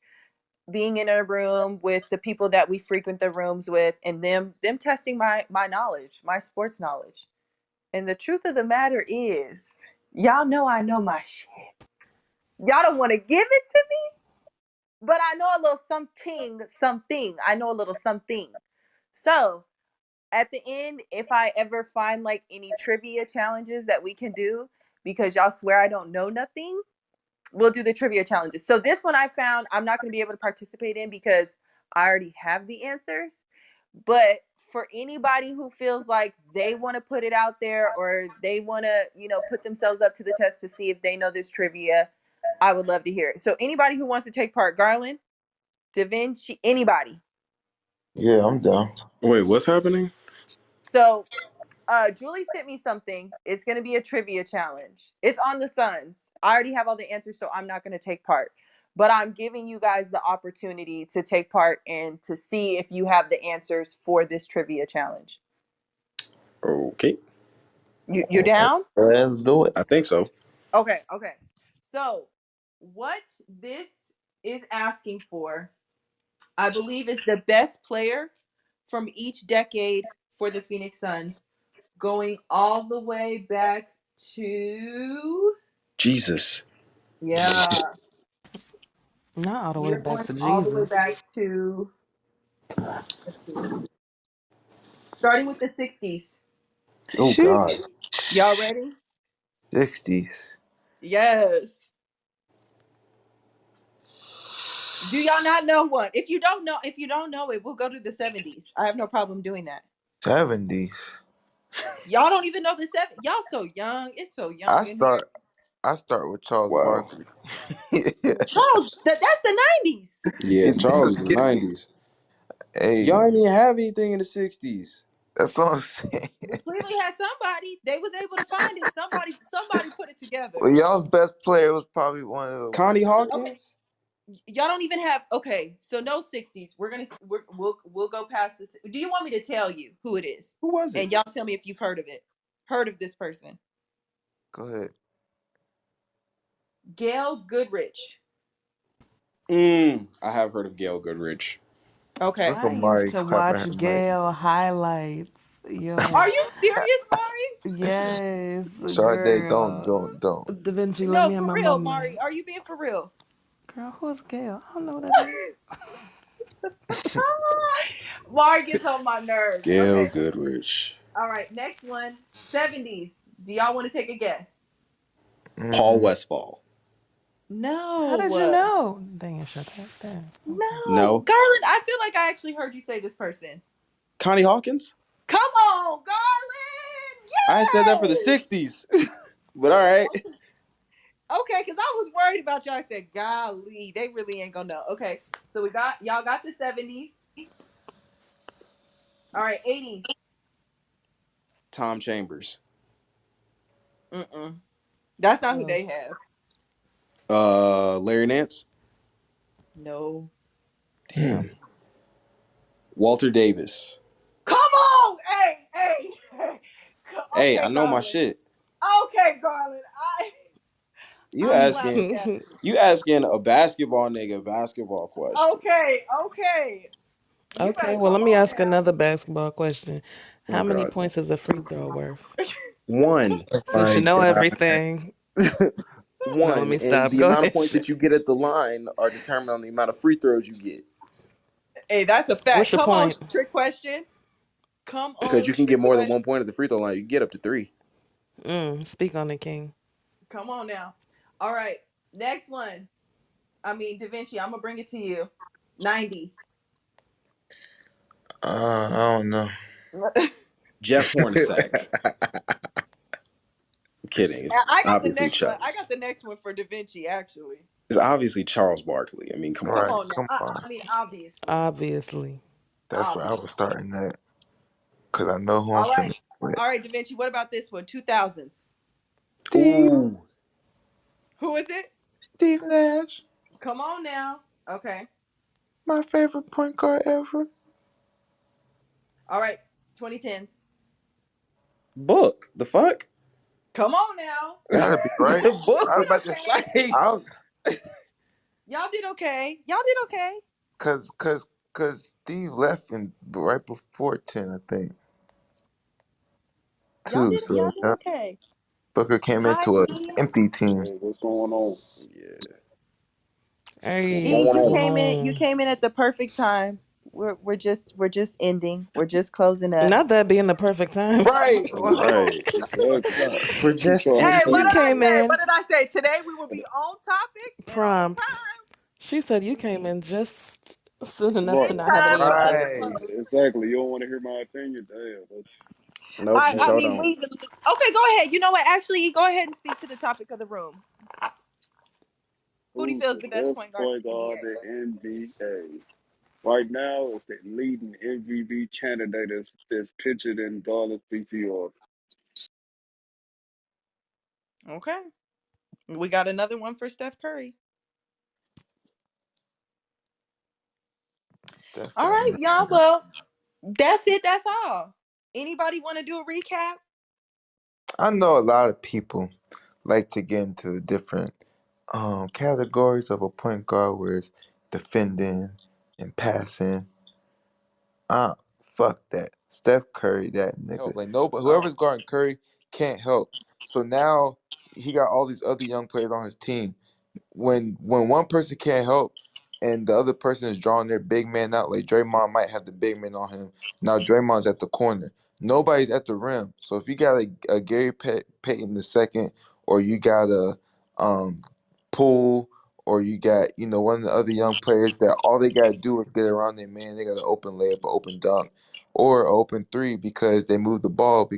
being in a room with the people that we frequent the rooms with and them testing my knowledge, my sports knowledge. And the truth of the matter is, y'all know I know my shit. Y'all don't want to give it to me, but I know a little something. I know a little something. So at the end, if I ever find like any trivia challenges that we can do, because y'all swear I don't know nothing, we'll do the trivia challenges. So this one I found I'm not going to be able to participate in because I already have the answers. But for anybody who feels like they want to put it out there or they want to, put themselves up to the test to see if they know this trivia, I would love to hear it. So anybody who wants to take part, Garland, Da Vinci, anybody. Yeah, I'm down. Wait, what's happening? So Julie sent me something. It's going to be a trivia challenge. It's on the Suns. I already have all the answers, so I'm not going to take part. But I'm giving you guys the opportunity to take part and to see if you have the answers for this trivia challenge. Okay, You're down? Let's do it. I think so. Okay, okay. So, what this is asking for, I believe, is the best player from each decade for the Phoenix Suns, going all the way back to, Jesus. yeah, Not all the way we're back going to all the way Jesus. back to, let's see, starting with the 60s. Oh God. Y'all ready? 60s. Yes. Do y'all not know one? If you don't know it, we'll go to the 70s. I have no problem doing that. 70s. Y'all don't even know the seven. Y'all so young. It's so I young in here. start I start with Charles Wow. Barkley. Yeah, Charles, that's the 90s. Yeah, it Charles does is the get me. 90s. Y'all Hey, didn't even have anything in the 60s. that's what I'm saying. We clearly had somebody. They was able to find it. Somebody put it together. Well, y'all's best player was probably one of the Connie ones. Okay. Hawkins? Y'all don't even have okay. So no 60s. We'll go past this. Do you want me to tell you who it is? Who was it? And y'all tell me if you've heard of it. Heard of this person. Go ahead. Gail Goodrich. I have heard of Gail Goodrich. Okay. Look I at used Mari to clapping her watch mic. Gail highlights. Yo, Are you serious, Mari? yes, Sade, don't, girl. don't, don't. Da Vinci, let No, me have for my real, Mari. moment. Are you being for real? Girl, who's Gail? I don't know who that is. Mari gets on my nerves. Gail Okay. Goodrich. All right, next one, 70s. Do y'all want to take a guess? Paul Mm, Westfall. How did No. you know? Dang it, shut that down. Okay. No. No. Garland, I feel like I actually heard you say this person. Connie Hawkins? Come on, Garland. I said that for the Yes. 60s. But all right. Okay, because I was worried about y'all. I said, golly, they really ain't gonna know. Okay. So y'all got the 70s. All right, 80s. Tom Chambers. Mm-mm. That's not who they Close. have. Larry Nance. No. Damn. Walter Davis. Come on! Hey. Hey, I Okay, know my Garland. shit. Okay, Garland. You I'm asking clapping that. you asking a basketball nigga a basketball question. Okay. You Okay, better well, come let me on ask now. another basketball question. Oh How many god. points is a free throw worth? One. Since you my know God. everything. No, let One. me And stop. the Go amount of ahead, points Shay. that you get at the line are determined on the amount of free throws you get. Hey, that's a What's fact. your Come on, point? trick question. Come Because on, you can get trick more than question. 1 point at the free throw line. You can get up to three. Speak on it, King. Come on now. All right. Next one. I mean, Da Vinci, I'm gonna bring it to you. 90s. I don't know. Jeff Hornacek. I'm kidding. It's I got the obviously next one. Chuck. I got the next one for Da Vinci, actually. It's obviously Charles Barkley. I mean, come Come on. Right, on now. come on. I mean, obviously. Obviously. That's where I was Obviously. starting at. Because I know who I'm All right. finna with. All right, Da Vinci, what about this one? 2000s. Steve, Ooh. Who is it? Steve Nash, Come on now. Okay. my favorite point guard ever. All right. 2010s. Book. The fuck? Come on now. Gotta be right. Y'all I was Book. did about to. okay. Like, I was, Y'all did okay. Y'all did okay. cause Steve left in right before 10, I think, too. Y'all So did yeah, okay. Booker came into an Heidi. empty team. hey, what's going on? Yeah. What's Hey, E, going what's you on? going came in. You on? came in at the perfect time. We're just ending. We're just closing up. Not that being the perfect time. Right. Right. What's up? We're just Hey, what You did ending. I came say? What in did I say? Today we will be on topic and on prompt. time. She said you came in just Soon enough to Right, not have any Anytime, opinion. exactly, Right. exactly. You don't want to hear my opinion? Damn, Nope, I, she I showed mean, on. okay, go ahead. You know what? Actually, go ahead and speak to the topic of the room. Who do you who's feel is the the best best point guard point in the guard NBA? in NBA? Right now, it's the leading MVP candidate that's pictured in Dallas, PTR. Okay, we got another one for Steph Curry. Steph All got right, nothing. y'all. Well, that's it. That's all. Anybody want to do a recap? I know a lot of people like to get into the different categories of a point guard where it's defending and passing. Fuck that. Steph Curry, that nigga. Like nobody, whoever's guarding Curry can't help. So now he got all these other young players on his team. When one person can't help and the other person is drawing their big man out, like Draymond might have the big man on him. Now Draymond's at the corner. Nobody's at the rim. So if you got a Gary Payton the second, or you got a um Poole, or you got one of the other young players that all they gotta do is get around their man, they got an open layup, an open dunk, or an open three because they move the ball.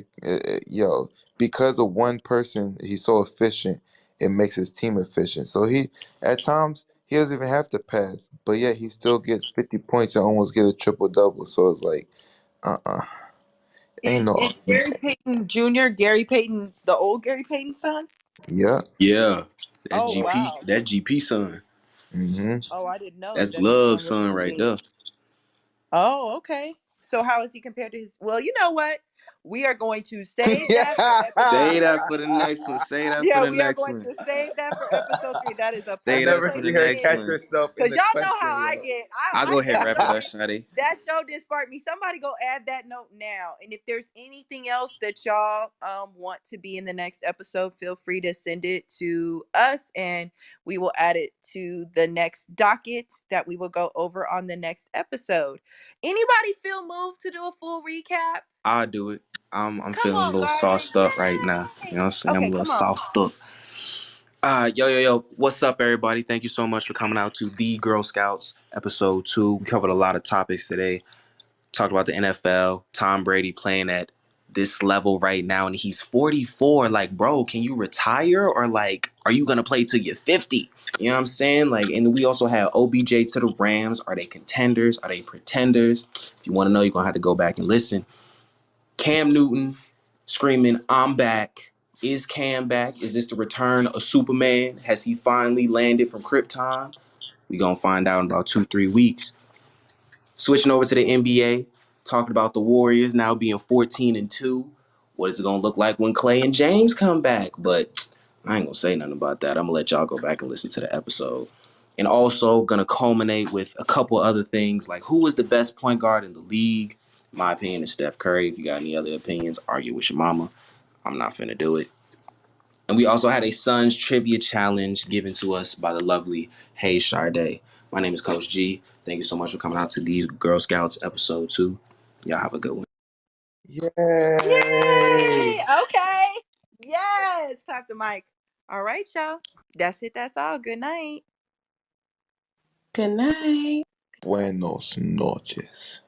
Because of one person, he's so efficient it makes his team efficient. So he at times he doesn't even have to pass, but yet he still gets 50 points and almost get a triple double. So it's like, uh, ain't no Is Gary Payton Jr. Gary Payton the old Gary Payton son? yeah. Yeah, that's Oh GP. wow. That's GP son. Mm-hmm. Oh, I didn't know That's that his Love son was son his right age. there. Oh, okay. So how is he compared to his? Well, you know what? We are going to save that for Yeah. episode Say that for the 3. next one. Say that for Yeah, the we are next going one. to save that for episode 3. That is a I Say perfect that never for place the see to her next catch end. one. herself in Cause the y'all know how question, I yo. get. I'll I go ahead get and wrap it up, excited. Shadi. That show did spark me. Somebody go add that note now. And if there's anything else that y'all want to be in the next episode, feel free to send it to us and we will add it to the next docket that we will go over on the next episode. Anybody feel moved to do a full recap? I'll do it. I'm Come feeling a on, little Garland. sauced up right now. You know what I'm saying? I'm a Okay, little come on. sauced up. Yo. What's up, everybody? Thank you so much for coming out to the Girl Scouts episode 2. We covered a lot of topics today. Talked about the NFL, Tom Brady playing at this level right now, and he's 44. Like, bro, can you retire, or like, are you gonna play till you're 50? You know what I'm saying? Like, and we also have OBJ to the Rams. Are they contenders? Are they pretenders? If you want to know, you're gonna have to go back and listen. Cam Newton screaming, "I'm back." Is Cam back? Is this the return of Superman? Has he finally landed from Krypton? We gonna find out in about 2-3 weeks. Switching over to the NBA, talking about the Warriors now being 14-2. What is it gonna look like when Clay and James come back? But I ain't gonna say nothing about that. I'm gonna let y'all go back and listen to the episode. And also gonna culminate with a couple other things like who is the best point guard in the league? My opinion is Steph Curry. If you got any other opinions, argue with your mama. I'm not finna do it. And we also had a Suns trivia challenge given to us by the lovely Hey Sade. My name is Coach G. Thank you so much for coming out to these Girl Scouts episode 2. Y'all have a good one. Yay! Yay! Okay. Yes. Clap the mic. All right, y'all. That's it. That's all. Good night. Good night. Buenos noches.